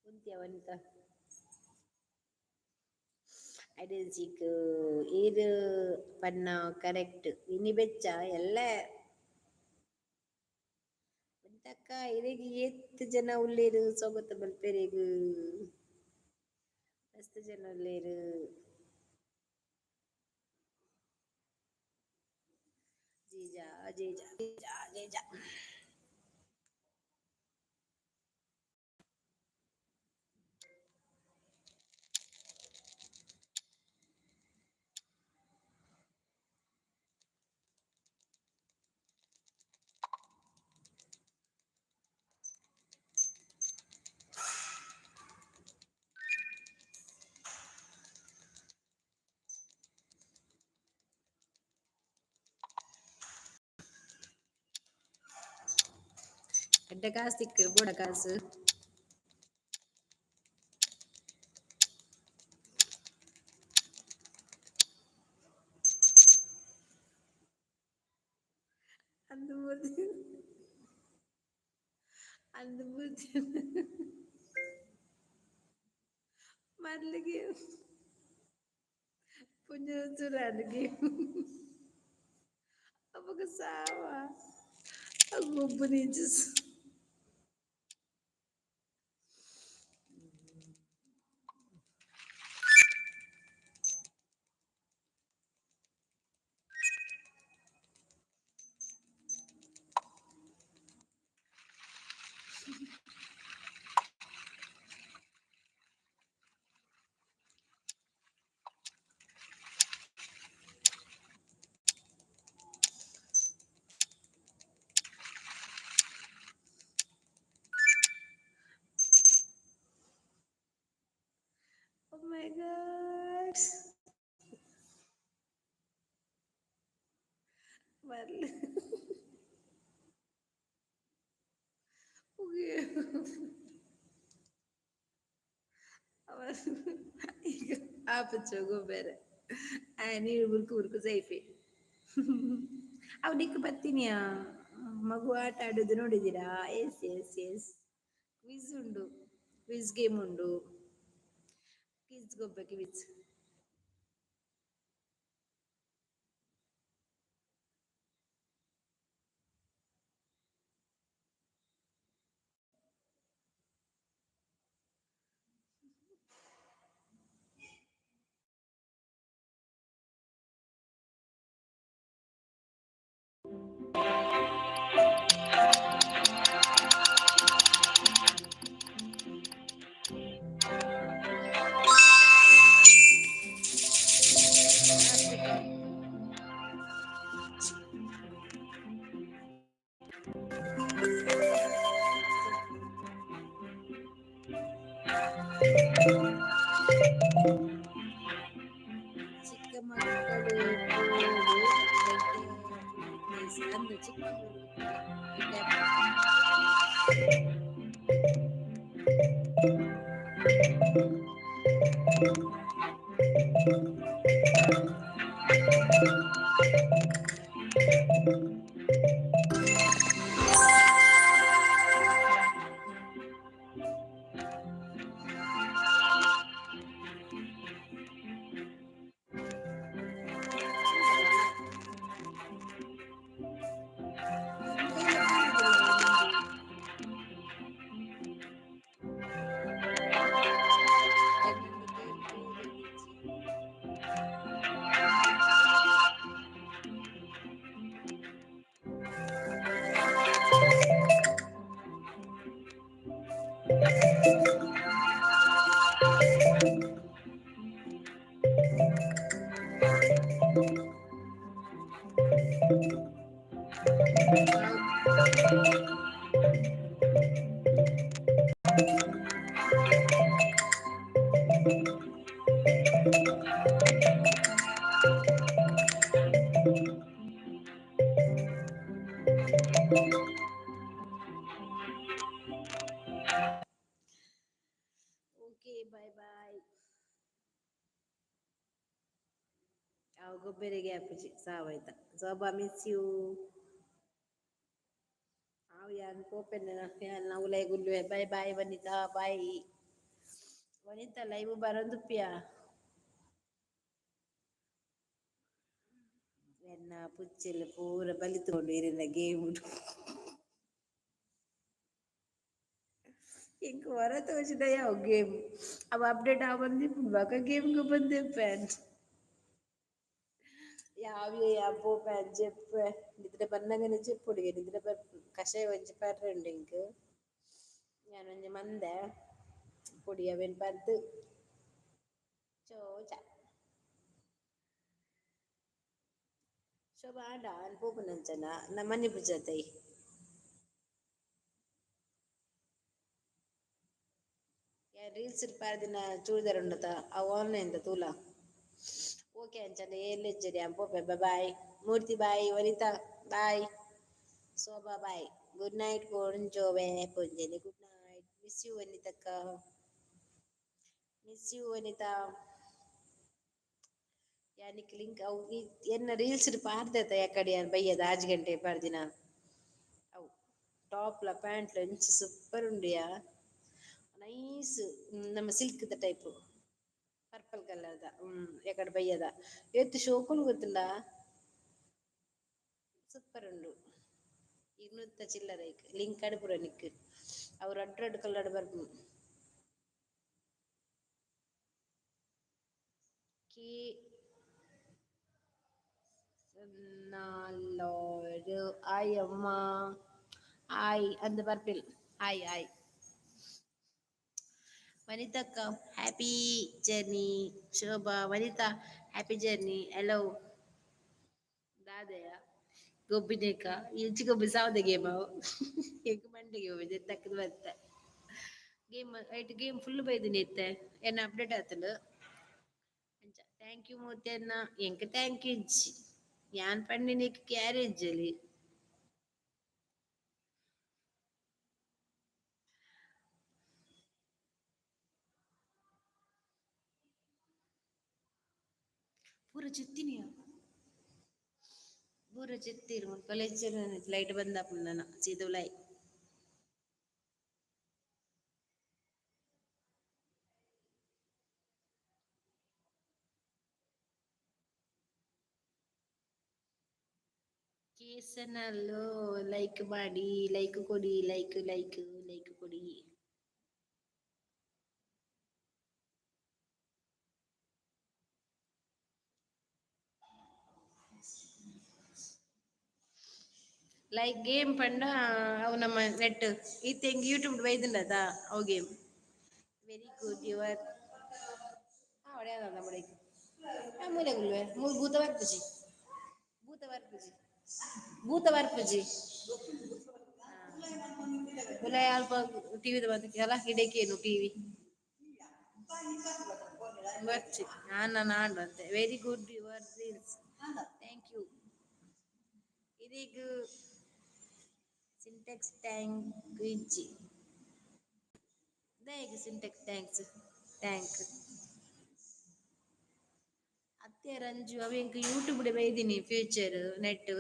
ಕುಂತಿಯ ಅಡೆ ಚಿಕ್ ಏರು ಪನ್ನ ಕರೆಕ್ಟ್ ಇನಿ ಬೆಚ್ಚ ಎಲ್ಲ ಅಕ್ಕ ಇರೆಗ್ ಎತ್ತು ಜನ ಉಳ್ಳೇರು ಸೊಗತ ಬಲ್ಪೆರೆಗ್ ಮಸ್ತ್ ಜನ ಉಳ್ಳೇರು. ಜೀಜಾ ಜೀಜಾ ಜೀಜಾ ಜೀಜಾ ಎಡ್ಡೆ ಕಾಸು ತಿಕ್ಕರು ಬೋಡ ಕಾಸು ಅಂದು ಮೂರ್ತಿ ಅಂದು ಮೂರ್ತಿ ಮರ್ಲಿಗೆ punya lagi apa kesawa aku berincis oh my god Marli okay ಈಗ ಆಪಚ್ಚೋಗೋ ಬೇರೆ ನೀರು ಬುರ್ಕು ಬುರ್ಕು ಸೈಫೆ ಅವನಿಗೆ ಬರ್ತೀನಿಯಾ ಮಗು ಆಟ ಆಡೋದು ನೋಡಿದ್ದೀರಾ ಎಸ್ ಎಸ್ ಎಸ್ ಕ್ವಿಜ್ ಉಂಡು ಕ್ವಿಜ್ ಗೇಮ್ ಉಂಡು ಕ್ವಿಜ್ ಗೊಬ್ಬ ಕ್ವಿಜ್ ಚಿಕ್ಕ ಮಕ್ಕಳು ಅಂದ್ರೆ ಚಿಕ್ಕಮಗಳೂರು ಓಕೆ ಬಾಯ್ ಬಾಯ್ ಅವ ಗೊಬ್ಬರಿಗೆ ಅಪ್ಪಚಿ ಸಾವಾಯ್ತ ಸೋಬಾ ಮಿಸ್ ಯು ಅವ್ ಯಾನ್ ಕೋಪೆನ್ನ ನಾವು ಲೈ ಗುಲ್ವೆ ಬಾಯ್ ಬಾಯ್ ವನಿತಾ ಬಾಯ್ ವನಿತಾ ಲೈವ್ ಬರೋದುಪ್ಪಿಯ ಎನ್ನ ಪುಚ್ಚೆಲ್ಲ ಪೂರ ಬಲಿತುಕೊಂಡು ಇರಿನ ಗೇಮ್ इंक वरा तो వచ్చినాయా గేమ్ अब अपडेट అవ్వంది బాగా గేమ్ కు బందే ఫ్రెండ్స్ యావి అబ్బో ఫ్రెండ్ చెప్పు నిద్ర పన్నగానే చెప్పుడు నిద్ర కషాయం വെച്ച് പരണ്ട് എനിക്ക് ഞാൻ ഒന്ന് മന്ദ പൊടിയവൻ പത്ത് ചോച്ച ಶೋಭಾ ಆಡ ಅನ್ಪೋಪುನಂಚನ ನಮ್ಮನೆ ಪೂಜಾತೈ ರೀಲ್ಸ್ ಪಾರ್ದಿನ ಚೂಡಿದಾರ್ ಉಂಡತ ಅವು ಆನ್ಲೈನ್ ತೂಲ ಓಕೆ ಅಂಚನೆ ಎಲ್ಲೆಜ್ಜರಿ ಅಂಪೋಪೆ bye Murthy bye Vanitha bye Shobha bye good night ಪೊಂಜೋವೆ ಪೊಂಜೆನಿ ಗುಡ್ ನೈಟ್ ಮಿಸ್ ಯು ವನಿತಕ್ಕ ಮಿಸ್ ಯು ವನಿತಾ ಯಾನಿಕ್ ಲಿಂಕ್ ಅವು ಎನ್ನ ರೀಲ್ಸ್ ಪಾರ್ದೆತ ಯಾಕಡೆ ಬೈಯದ ಆಜ್ ಗಂಟೆ ಪಾರ್ದಿನ ಅವು ಟಾಪ್ಲ ಪ್ಯಾಂಟ್ಲ ಇಂಚು ಸೂಪರ್ ಉಂಡಿಯಾ ನೈಸ್ ನಮ್ಮ silk the type purple colour the ಯಾಕಡೆ ಬೈಯದ ಎತ್ತು ಶೋಕುಲು ಗೊತ್ತುಂಡ ಸೂಪರ್ ಉಂಡು ಇನ್ನೂತ್ತ ಚಿಲ್ಲರ ಲಿಂಕ್ ಅಡುಪುರ ನಿಕ್ ಅವು ರೆಡ್ ರೆಡ್ ಕಲರ್ ಬರ್ಪು ಕಿ നാലോരു ആയി അമ്മ ആയി അത് പർപ്പിൽ ആയി ആയി വനിതക്ക ഹാപ്പി ജേർണി ശോഭ വനിത ഹാപ്പി ജേർണി ഹലോ ದಾದೆಯ ಗೊಬ್ಬಿನೇಕ ಇಂಚಿ ಗೊಬ್ಬಿ ಸಾವ್ದ ಗೇಮ್ ಅವು ಎಂಕ್ ಮಂಡೆ ಗೇಮ್ ತಕ್ಕದ ಬತ್ತ ಗೇಮ್ ಐಟ್ ಗೇಮ್ ಫುಲ್ ಬೈದಿನಿ ಇತ್ತೆ ಎನ್ನ ಅಪ್ಡೇಟ್ ಆತಲು ಅಂಚ ಥ್ಯಾಂಕ್ ಯು ಮೂರ್ತಿ ಅನ್ನ ಎಂಕ್ ಥ್ಯಾಂಕ್ ಯು ಇಜ್ಜಿ ಯಾನ್ ಪಂಡಿನಿಕ್ ಕ್ಯಾರೇಜ್ ಅಲ್ಲಿ ಪೂರ ಚಿತ್ತಿನಿಯ ಪೂರ ಚಿತ್ತಿರು ಕಾಲೇಜ್ ಲೈಟ್ ಬಂದಾಪುಂಡು ನನ್ನ ಸೀದುಲಾಯ್ ಕೇಸನಲ್ಲೂ ಲೈಕ್ ಮಾಡಿ ಲೈಕ್ ಕೊಡಿ ಲೈಕ್ ಲೈಕ್ ಲೈಕ್ ಕೊಡಿ ಲೈಕ್ ಗೇಮ್ ಪಂಡ ಅವು ನಮ್ಮ ನೆಟ್ ಈತ ಹೆಂಗ್ ಯೂಟ್ಯೂಬ್ ಬೈದಿಂಡದ ಅವು ಗೇಮ್ ವೆರಿ ಗುಡ್ ಯುವರ್ ಒಳ್ಳೆಯದ നമ്മുടെ ಮೂಲೆ ಮೂರು ಭೂತ ಬರ್ಪುಜಿ ಭೂತ ಬರ್ಪುಜಿ ಭೂತ ಬರ್ಪುಜಿ ಬುಲೆ ಅಲ್ಪ ಟಿವಿ ಬಂದಿಲ್ಲ ಹಿಡಕೇನು ಟಿವಿ ಬರ್ಚಿ ನಾನು ಆಡುವಂತೆ very good your reels thank you ಇದೀಗ ಸಿಂಟೆಕ್ಸ್ ಟ್ಯಾಂಕ್ ಇಜ್ಜಿ ದಯಗೆ ಸಿಂಟೆಕ್ಸ್ ಟ್ಯಾಂಕ್ಸ್ ಟ್ಯಾಂಕ್ ಅತ್ತೆ ರಂಜು ಅವೆಂಕ್ ಯೂಟ್ಯೂಬ್ ಬೈದಿನಿ ಫ್ಯೂಚರ್ ನೆಟ್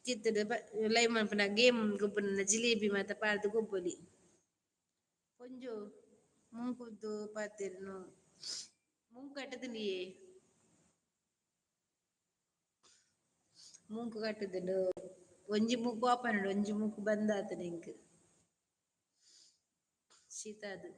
ಚಿತ್ತದ ಲೈವ್ ಮನ್ಪನ ಗೇಮ್ ಗೊಬ್ಬನ ಜಿಲೇಬಿ ಮಾತ ಪಾರ್ದು ಗೊಬ್ಬಲಿ ಕೊಂಜು ಮುಂಕುದ್ದು ಪಾತಿರ್ನು ಮುಂಕು ಕಟ್ಟದಿನಿಯೇ ಮೂಂಕು ಕಟ್ಟುದುಂಡು ಒಂಜಿ ಮೂಕು ಓಪನ್ ಉಂಡು ಒಂಜಿ ಮೂಕು ಬಂದ್ ಆತುಂಡು ಎಂಕ್ ಶೀತ ಅದು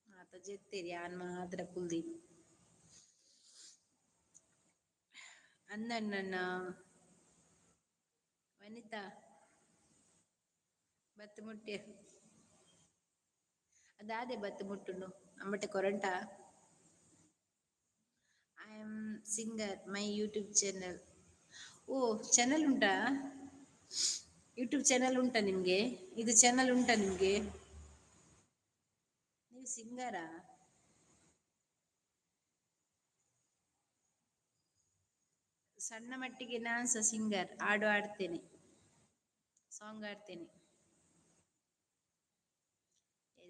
ಆತ ಜೆತ್ತೇರಿ ಯಾನ್ ಮಾತ್ರ ಕುಲ್ದಿ ಅಂದಣ್ಣನ ವನಿತಾ ಬತ್ತು ಮುಟ್ಟಿ ಅದಾದೆ ಬತ್ತು ಮುಟ್ಟುನು ಅಮ್ಮಟೆ ಕೊರಂಟ I am singer my YouTube channel oh channel ಉಂಟಾ ಯೂಟ್ಯೂಬ್ ಚಾನಲ್ ಉಂಟಾ ನಿಮ್ಗೆ ಇದು ಚಾನಲ್ ಉಂಟಾ ನಿಮ್ಗೆ ನೀವು ಸಿಂಗರಾ ಸಣ್ಣ ಮಟ್ಟಿಗೆ ನಾನ್ ಸಹ ಸಿಂಗರ್ ಹಾಡು ಆಡ್ತೇನೆ ಸಾಂಗ್ ಆಡ್ತೇನೆ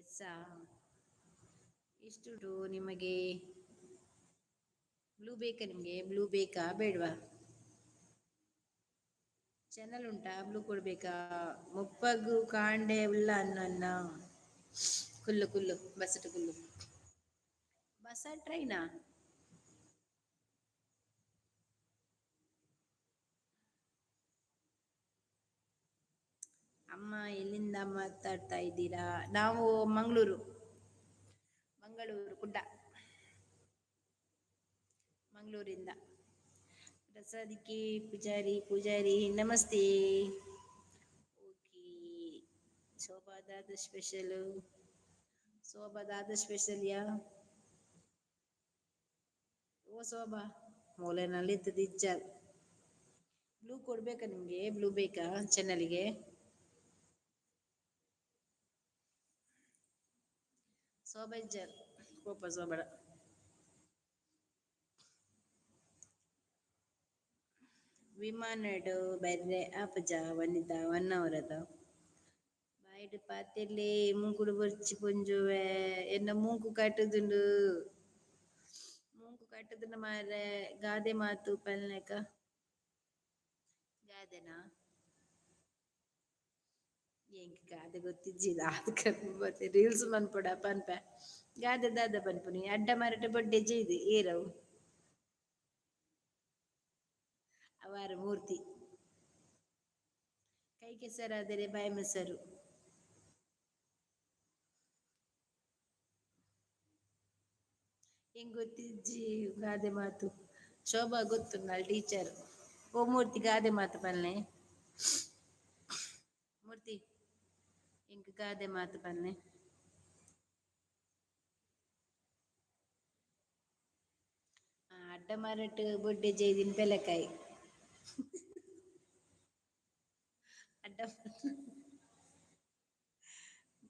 ಎಸ್ಸಾ ಎಷ್ಟು ನಿಮಗೆ ಬ್ಲೂ ಬೇಕಾ ನಿಮ್ಗೆ ಬ್ಲೂ ಬೇಕಾ ಬೇಡವಾ ಚಾನಲ್ ಉಂಟಾ ಬ್ಲೂ ಕೊಡ್ಬೇಕಾ ಮುಪ್ಪಗು ಕಾಂಡೆ ಉಳ್ಳ ಅನ್ನನ್ನ ಕುಲ್ಲು ಕುಲ್ಲು ಬಸಟ ಕುಲ್ಲು ಬಸ ಟ್ರೈನಾ ಅಮ್ಮ ಎಲ್ಲಿಂದ ಮಾತಾಡ್ತಾ ಇದ್ದೀರಾ? ನಾವು ಮಂಗಳೂರು. ಮಂಗಳೂರು ಕುಡ್ಡ. ಮಂಗಳೂರಿಂದ. ಪ್ರಸಾದಿಕೆ ಪೂಜಾರಿ ನಮಸ್ತೆ. ಓಕೆ. ಶೋಭಾದಾದ ಸ್ಪೆಷಲು. ಶೋಭಾದಾದ ಸ್ಪೆಷಲ್ ಯಾ ಓ ಶೋಭಾ ಮೂಲೆನಲ್ಲಿ ಇದ್ದದ್ದು ಬ್ಲೂ ಕೊಡ್ಬೇಕಾ ನಿಮ್ಗೆ? ಬ್ಲೂ ಬೇಕಾ ಚಾನಲ್ಗೆ? ಶೋಭಾ ಇಜ್ಜರ್ ಕೋಪ ಶೋಭಡ. ವಿಮಾನಡು ಬರ್ರೆ ಆಪಜ ವನಿತ ವನ್ನವರದ ಬಾಯಿಡು ಪಾತೆರ್ಲೆ ಮೂಕುಡು ಬರ್ಚಿ ಪೊಂಜುವೆ ಎನ್ನ ಮೂಕು ಕಟ್ಟುದುಂಡು. ಮೂಕು ಕಟ್ಟುದುಂಡು ಮಾರ್ರೆ ಗಾದೆ ಮಾತು ಪಲ್ಲೆಕ. ಗಾದೆನಾ? ಎಂಕ್ ಗಾದೆ ಗೊತ್ತಿಜ್ಜಿದ ಮತ್ತೆ ರೀಲ್ಸ್ ಮನ್ಪೊಡ ಪನ್ಪೆ ಗಾದೆ ದಾದ ಪನ್ಪುನಿ ಅಡ್ಡ ಮರಟ ಬೊಡ್ಡೆ ಜೈದೆ ಏರವು ಅವರ ಮೂರ್ತಿ. ಕೈ ಕೆಸರಾದರೆ ಬಾಯಿ ಮೊಸರು. ಹೆಂಗ್ ಗೊತ್ತಿಜ್ಜಿ ಗಾದೆ ಮಾತು? ಶೋಭಾ ಗೊತ್ತುಂಡು ಟೀಚರ್. ಓ ಮೂರ್ತಿ ಗಾದೆ ಮಾತು ಪನ್ನೆ. ಮೂರ್ತಿ ಎಂಕ್ ಗಾದೆ ಮಾತು ಪನ್ನೆ. ಅಡ್ಡ ಮರಟ್ ಬೊಡ್ಡೆ ಜೈದಿನ್ ಪೆಲಕಾಯಿ. ಅಡ್ಡ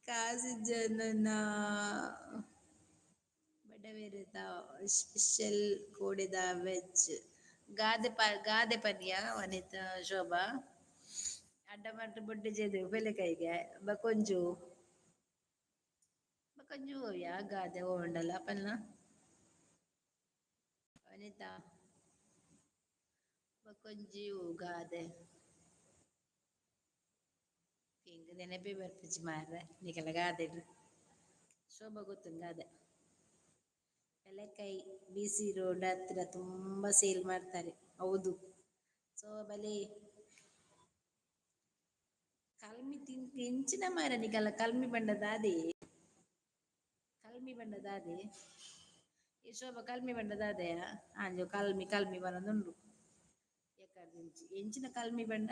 ಕಾಸಿಜ್ಜಂದನ ಬಡವೇರುದ ಸ್ಪೆಷಲ್ ಕೋಡೆದ ವೆಜ್ ಗಾದೆ ಪನ್ಯ ವನಿತ ಶೋಭಾ ಅಡ್ಡ ಮರಟ್ ಬೊಡ್ಡೆ ಜೈದೆ ಬೆಲೆಕಾಯಿಗೆ ಬಕೊಂಜು ಯಾ ಗಾದೆ ಓಂಡಲ ಪನ್ನ ವನಿತಾ ಬಕೊಂಜಿ ಗಾದೆ ಎಂಕ್ ನೆನಪೇ ಬರ್ಪುಜಿ ಮಾರ್ರೆ ನಿಕಲ ಗಾದೆಡ್. ಶೋಭಾ ಗೊತ್ತುಂಡು ಗಾದೆ. ಬೆಲೆಕಾಯಿ BC ರೋಡ್ ಹತ್ರ ತುಂಬಾ ಸೇಲ್ ಮಾಡ್ತಾರೆ. ಹೌದು ಸೋಬಲೆ ಕಲ್ಮಿ ತಿಂತ ಎಂಚಿನ ಮಾರ ನಿಕಲ್ಲ ಕಲ್ಮಿ ಬಣ್ಣದಾದೆ. ಕಲ್ಮಿ ಬಣ್ಣದಾದೆ ಈ ಶೋಭ ಕಲ್ಮಿ ಬಣ್ಣದಾದೆಯ ಅಂಜ ಕಲ್ಮಿ ಬನ್ನದುಂಡು ಎಂಚಿನ ಕಲ್ಮಿ ಬಣ್ಣ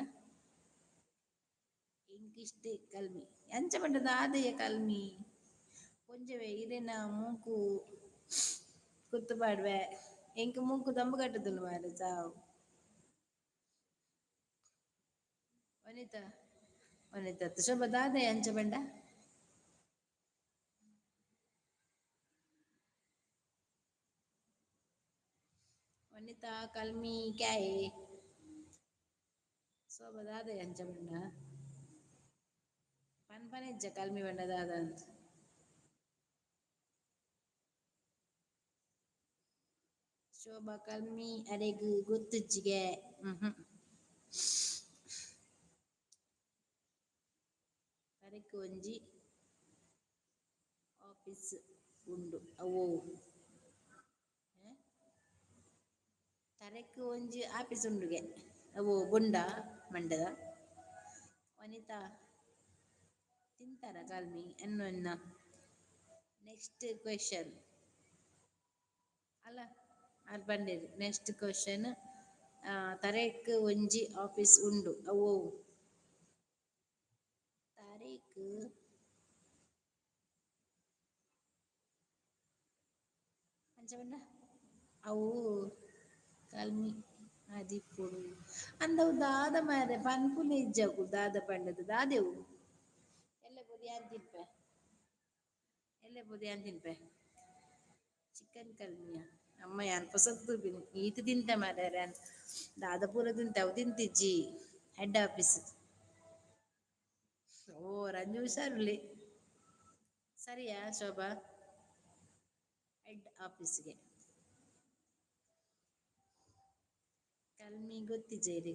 ಎಂಕ್ ಇಷ್ಟೇ ಕಲ್ಮಿ ಎಂಚ ಬಣ್ಣದ ಆದೆಯ ಕಲ್ಮಿ ಒಂಜವೇ ಇರೆನ ಮೂಕು ಕುತ್ತು ಪಾಡ್ವೆ ಎಂಕ್ ಮೂಕು ದಂಬು ಕಟ್ಟುದುಂಡು ಮಾರ್ರೆ ಸಾವು. ವನಿತ ಶೋಭಾ ದಾದೆಯ ಅಂಚ ಬಣ್ಣ ವನಿತಾ ಕಲ್ಮಿ ಕ್ಯಾಯೆ ಶೋಭಾ ದಾದೆಯ ಅಂಚ ಬಣ್ಣ ಪನ್ಪನೆಜ್ಜ ಕಲ್ಮಿ ಬಣ್ಣ ದಾದ ಅಂದ್. ಶೋಭಾ ಕಲ್ಮಿ ಅರೆಗ್ ಗೊತ್ತಿಜ್ಜಿಗೆ ತರೆಕ್ ಒಂಜಿ ಆಫೀಸ್ ಉಂಡು ಅವೋ ತರೆಕ್ ಒಂಜಿ ಆಫೀಸ್ ಉಂಡುಗೆ ಅವು ಬೊಂಡ ಮಂಡದ ವನಿತಾ ತಿಂತಾರ ಕಲ್ಮಿ ಎನ್ನೊನ್ನ. ನೆಕ್ಸ್ಟ್ ಕ್ವೆಶ್ಚನ್ ಅಲ್ಲ ಅರ್ ಬಂದೆರ್ ನೆಕ್ಸ್ಟ್ ಕ್ವೆಶ್ಚನ್ ತರೆಕ್ ಒಂಜಿ ಆಫೀಸ್ ಉಂಡು ಅವೋ ತರೇಕ್ ಅಂಚ ಬಣ್ಣ ಅವು ಕಲ್ಮಿ ಆದಿಪ್ಪುಡು ಅಂದವು ದಾದ ಮಾರ್ರೆ ಪನ್ಪುನೆ ಇಜ್ಜಕು ದಾದ ಪಂಡದ ದಾದೆವು ಎಲ್ಲೆ ಪೋದು ಯಾನ್ ತಿನ್ಪೆ ಚಿಕನ್ ಕಲ್ಮಿಯ ಅಮ್ಮ ಯಾನ್ ಪೊಸತ್ ತೂಪಿನಿ ಈತ್ ತಿಂತೆ ಮಾರ್ರೆ ದಾದ ಪೂರ ತಿಂತೆ ಅವು ತಿಂತಿಜ್ಜಿ ಹೆಡ್ ಆಫೀಸ್. ಓ ರಂಜು ಹುಷಾರುಲ್ಲಿ ಸರಿಯಾ ಶೋಭಾ ಹೆಡ್ ಆಫೀಸ್ಗೆ ಕಲ್ಮಿ ಗೊತ್ತಿಜ್ಜೆರ್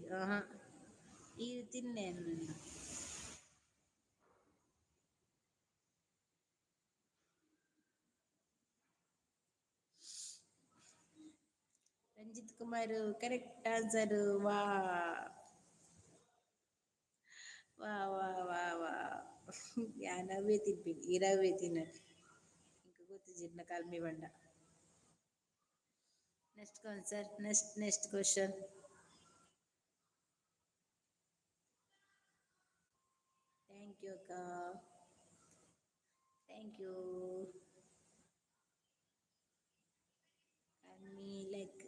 ಈ ತಿನ್ನೆ ರಂಜಿತ್ ಕುಮಾರ್ ಕರೆಕ್ಟ್ ಆನ್ಸರ್ ವಾ ವಾ ವಾ ವಾ ವಾ ಯಾನವೇ ತಿನ್ಪಿನಿ ಇರವೇ ತಿನ್ನದು ಇಂಕ ಗೊತ್ತಿಜಿಡ್ನ ಕಲ್ಮಿ ಬಂಡ. ನೆಕ್ಸ್ಟ್ ಕನ್ಸರ್ ನೆಕ್ಸ್ಟ್ ಕ್ವಶನ್. ಥ್ಯಾಂಕ್ ಯು ಅಕ್ಕ. Thank you. ಕಮ್ಮಿ ಲೈಕ್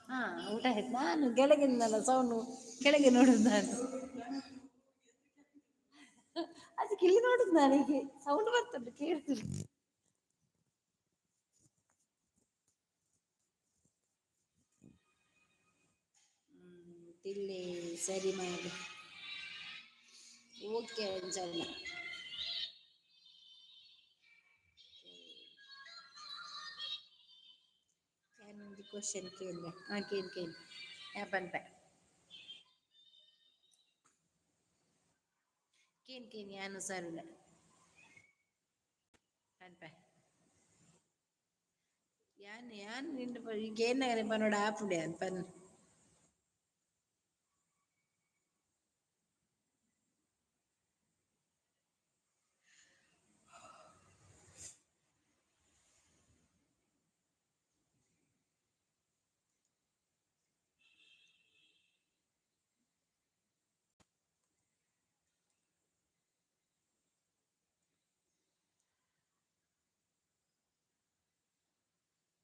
ಹಾ ಊಟ ಆಯ್ತು ನಾನು ಕೆಳಗಿಂದಲ್ಲ ಸೌಂಡು ಕೆಳಗೆ ನೋಡುದು ನಾನು. ಅದಕ್ಕೆ ಇಲ್ಲಿ ನೋಡುದು ನಾನೀಗೆ ಸೌಂಡ್ ಬರ್ತದೆ ಕೇಳ್ತದೆ. ತಿಲ್ಲಿ ಸರಿ ಮಾಡಿ ಓಕೆ ಒಂದ್ಸಲ. ಯಾನೊಂದು ಕ್ವಶನ್ ಕೇಳಿದೆ ಹಾ ಕೇಳಿ ಯಾಪನ್ಪ ಕೇನ್ ಯಾನು ಸಾರುಲ್ಲ ಪನ್ಪೆ ಯಾನ್ ನಿಂಡು ಈಗ ಏನಾಗಲಿ ಪನ್ನೋಡ ಆಪುಂಡೆ ಅನ್ ಪನ್.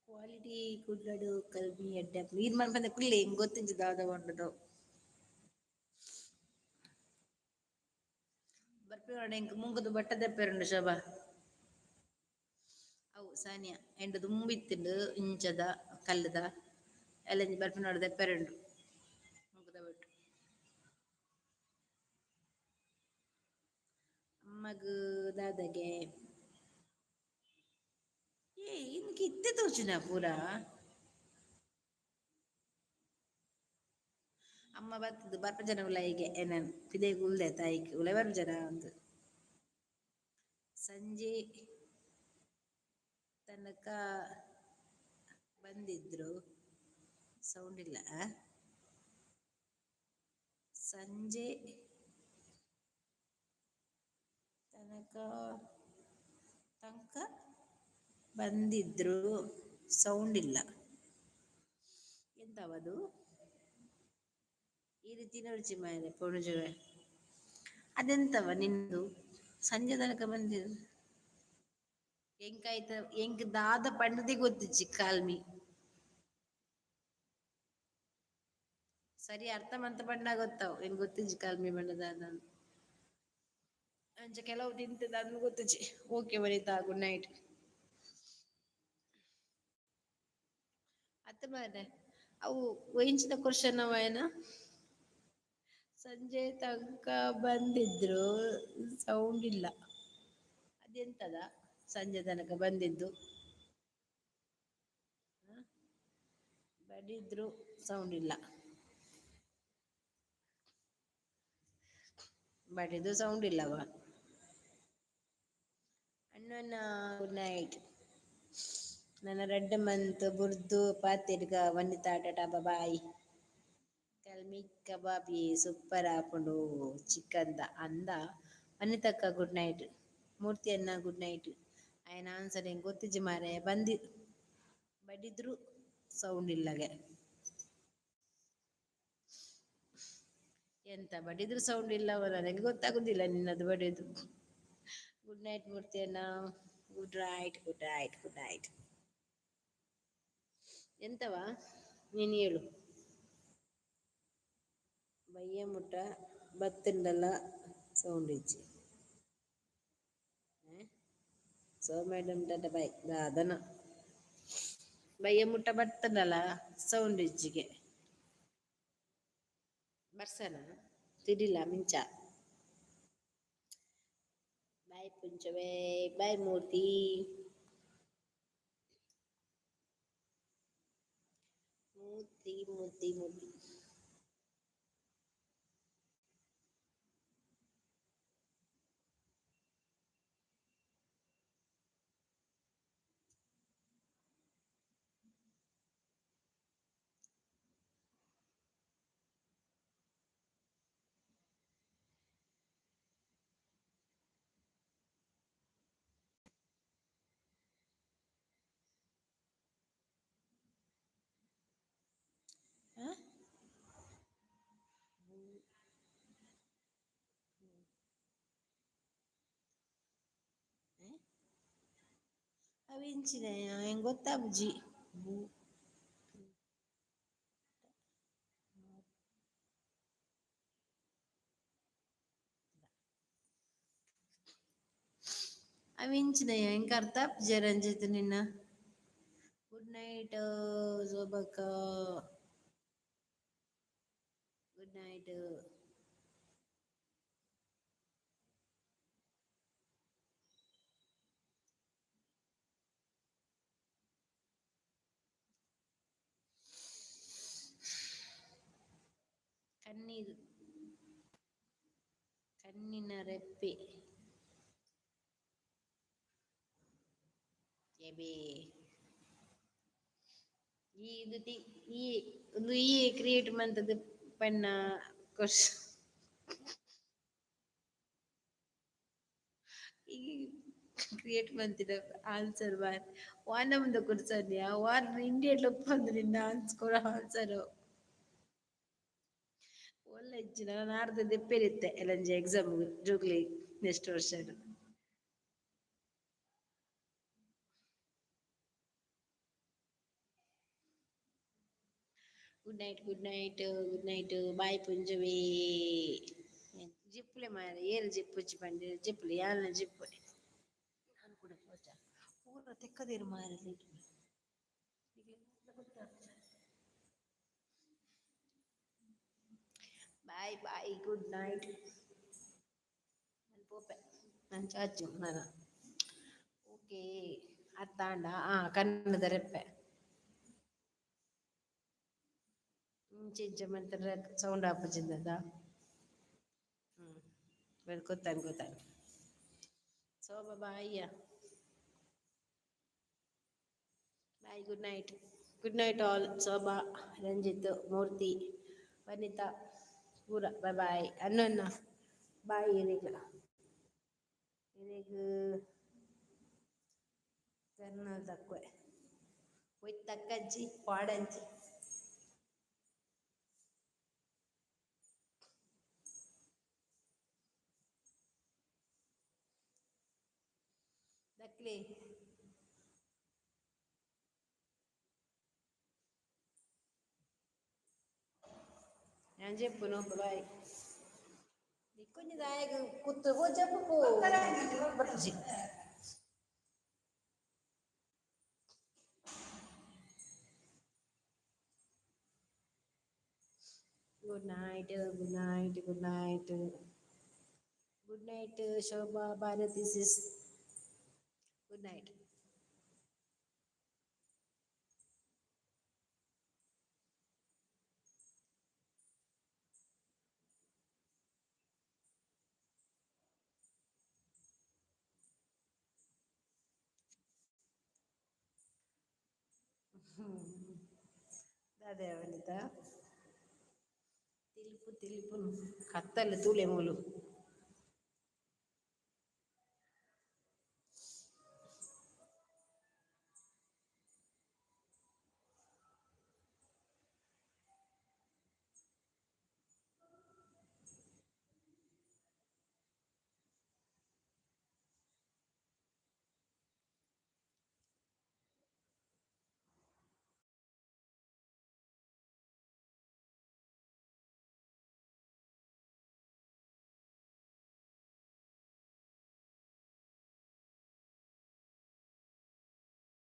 ಕ್ವಾಲಿಟಿ ಕುಡ್ಲಡು ಕಲ್ಮಿ ಎಡ್ಡೆ ನೀರ್ ಮನ್ಪಂದೆ ಕುಲ್ಲೆ ಹಿಂಗ್ ಗೊತ್ತಿಜ್ಜಿ ದಾದ ಪಂಡುದು. ಬರ್ಪಿ ಎಂಕ್ ಮುಂಗುದು ಬಟ್ಟ ದೆಪ್ಪೆರುಂಡು ಶೋಭಾ. ಅವು ಸಾನಿಯ ಎಂಡ್ ದುಂಬು ಇತ್ತಿಂಡು ಇಂಚದ ಕಲ್ಲುದ ಎಲ್ಲಂಚ ಬರ್ಪಿನೋಡು ದೆಪ್ಪರೆಂಡು ಮುಂಗುದ ಬಟ್ಟು. ಅಮ್ಮಗ್ ದಾದಾಗೆ ಇನ್ಕ್ ಇತ್ತೆ ತೋಜುನ ಪೂರ. ಅಮ್ಮ ಬತ್ತುದು ಬರ್ಪ ಜನ ಉಲಾಯಿಗೆ ಎನನ್ ಪಿದಯ್ ಉಲ್ದೆ ತಾಯಿಗೆ ಉಲೆ ಬರ್ಪ ಜನ ಅಂದ್. ಸಂಜೆ ತನಕ ಬಂದಿದ್ರು ಸೌಂಡ್ ಇಲ್ಲ. ಸಂಜೆ ತನಕ ಬಂದಿದ್ರು ಸೌಂಡ್ ಇಲ್ಲ ಎಂತವದು. ಈ ರೀತಿ ನಡ್ಚಿ ಮಾರೆ ಪೊಣುಜುವೆ ಅದೆಂತವ ನಿಂದು ಸಂಜೆ ತನಕ ಬಂದಿರು ಎಂಕಾಯ್ತ ಎಂಕ್ ದಾದ ಪಂಡದೆ ಗೊತ್ತಿಜ್ಜಿ ಕಾಲ್ಮಿ. ಸರಿ ಅರ್ಥ ಮಂತ ಪಂಡ ಗೊತ್ತಾವ್ ಎಂಕ್ ಗೊತ್ತಿಜ್ಜಿ ಕಾಲ್ಮಿ ಪಂಡ ದಾದಾಂದ್. ಅಂಚ ಕೆಲವು ತಿಂತದ ಅಂದ್ ಗೊತ್ತಿಜ್ಜಿ ಓಕೆ ವನಿತಾ ಗುಡ್ ನೈಟ್. ಅತ್ತ ಮಾರೆ ಅವು ಒಯಿಂಚಿನ ಕ್ವಶನ್ ಅವ ಏನ. ಸಂಜೆ ತನ್ಕ ಬಂದಿದ್ರು ಸೌಂಡ್ ಇಲ್ಲ ಅದೆಂತದ ಸಂಜೆ ತನಕ ಬಂದಿದ್ದು. ಬಡಿದ್ರು ಸೌಂಡ್ ಇಲ್ಲ. ಬಡಿದು ಸೌಂಡ್ ಇಲ್ಲವ. ಅನ್ನೊನ ಗುಡ್ ನೈಟ್. ನನ್ನ ರೆಡ್ ಮಂತ್ ಬುರ್ದು ಪಾತೆರ್ಗ ವನಿತಾ ಟಾಟಾ ಬಾಯ್. ಕಲ್ಮಿ ಕಬಾಬಿ ಸೂಪರ್ ಆಪುಂಡು ಚಿಕನ್ದ ಅಂದ ವನಿತಕ್ಕ ಗುಡ್ ನೈಟ್. ಮೂರ್ತಿ ಅನ್ನ ಗುಡ್ ನೈಟ್ ಆಯ್ನ ಆನ್ಸರ್ ಎಂಕ್ ಗೊತ್ತಿಜ್ಜಿ ಮಾರೆ ಬಂದಿ ಬಡಿದ್ರು ಸೌಂಡ್ ಇಲ್ಲಗೆ. ಎಂತ ಬಡಿದ್ರು ಸೌಂಡ್ ಇಲ್ಲವ ನನಗೆ ಗೊತ್ತಾಗುದಿಲ್ಲ ನಿನ್ನದು ಬಡಿಯುದು. ಗುಡ್ ನೈಟ್ ಮೂರ್ತಿ ಅನ್ನ good night good night good night. ಎಂತವಾ ನೀನ್ ಹೇಳು. ಬಯ್ಯ ಮುಟ್ಟ ಬತ್ತುಂಡಲ ಸೌಂಡ್ ಇಜ್ಜಿ. ಸೋ ಮೇಡಂ ಟಾಟಾ ಬಾಯ್ ದಾದನ. ಬಯ್ಯ ಮುಟ್ಟ ಬತ್ತುಂಡಲ ಸೌಂಡ್ ಇಜ್ಜಿಗೆ. ಬರ್ಸನ ತಿರಿಲ ಮಿಂಚ. ಬಾಯ್ ಪುಂಚವೇ ಬಾಯ್ ಮೂರ್ತಿ. ಮೂತಿ ಮೂತಿ ಮೂತಿ. ఆ? అవి ఇచ్చినాయా ఏం గొత్తా బుజ్జి. అవి ఇంచినాయా ఇంకా అర్థ జరంజిత్ నిన్న. గుడ్ నైట్ జోబక్క. Good night. కన్నీరు కಣ್ಣಿನ ರೆಪ್ಪೆ. ಎಬೆ ಈ ಇದು ಈ ಒಂದು ಈ ಕ್ರಿಯೇಟ್ ಮಂತದ್ದು ಪಣ್ಣ ಕೊರ್ಸ್ ಈ ಕ್ರಿಯೇಟ್ ಮಂತಿದ ಆನ್ಸರ್ ಬಾರ್ ವಾನ ಮುಂದೆ ಕೊಡ್ಸನ್ಯ ವಾರ ಇಂಡಿಯಾಡ್ಲ ಒಪ್ಪಂದು ನಿನ್ನ ಆನ್ಸ್ಕೊರ ಆನ್ಸರ್ ಒಳ್ಳೆ ಇಚ್ಚಿನ ನಾನು ಆರ್ದ ದೆಪ್ಪೇರಿತ್ತೆ ಎಲ್ಲಂಜಿ ಎಕ್ಸಾಮ್ ಜೋಗ್ಲಿ ನೆಕ್ಸ್ಟ್ ವರ್ಷ. Good night good night good night bye ಪುಂಜುವಿ. ಜಿಪ್ಪುಲೆ ಮಾರ ಏರು ಜಿಪ್ಪುಚ್ಚಿ ಬಂಡಿ ಜಿಪ್ಪುಲಿ ಯಾನ ಜಿಪ್ಪು ನಾನು ಕೂಡ ಪೂರ ತೆಕ್ಕದಿರು ಮಾರ. ಬಾಯ್ ಬಾಯ್ ಗುಡ್ ನೈಟ್. ನಾನು ಪೋಪೆ ನಾನು ಚಾಚು ನಾನು ಓಕೆ ಅತ್ತಾಂಡ ಕನ್ನಡದ ರೆಪ್ಪೆ ಚಿಂಚ ಮಂತ್ರ ಸೌಂಡ್ ಆಪುಜಿಂದದ. ಗೊತ್ತಾನು ಗೊತ್ತಾನು ಸೋಬ bye bye good night. Good night all. Shobha, Ranjith, Murthy, Vanitha ಪೂರ ಬಾಯ್ ಬಾಯ್ ಅನ್ನೊನ್ನ ಬಾಯ್ ಇರಿಗ ಇರಿಗ ಕರ್ನಲ್ ತಕ್ವೆ ಒಯ್ ತಕ್ಕಜ್ಜಿ ಪಾಡಂಜಿ. ದಕ್ಲಿ ഞാൻ చెప్పు నువ్వు బాయ్ కొంచెం దాయకు కుత్తు చెప్పు బట్జి. Good night good night good night good night Shobha Bharathi sis. Good night. అదే వనిత తెలుపు తెలుపు కత్తలు తూలెములు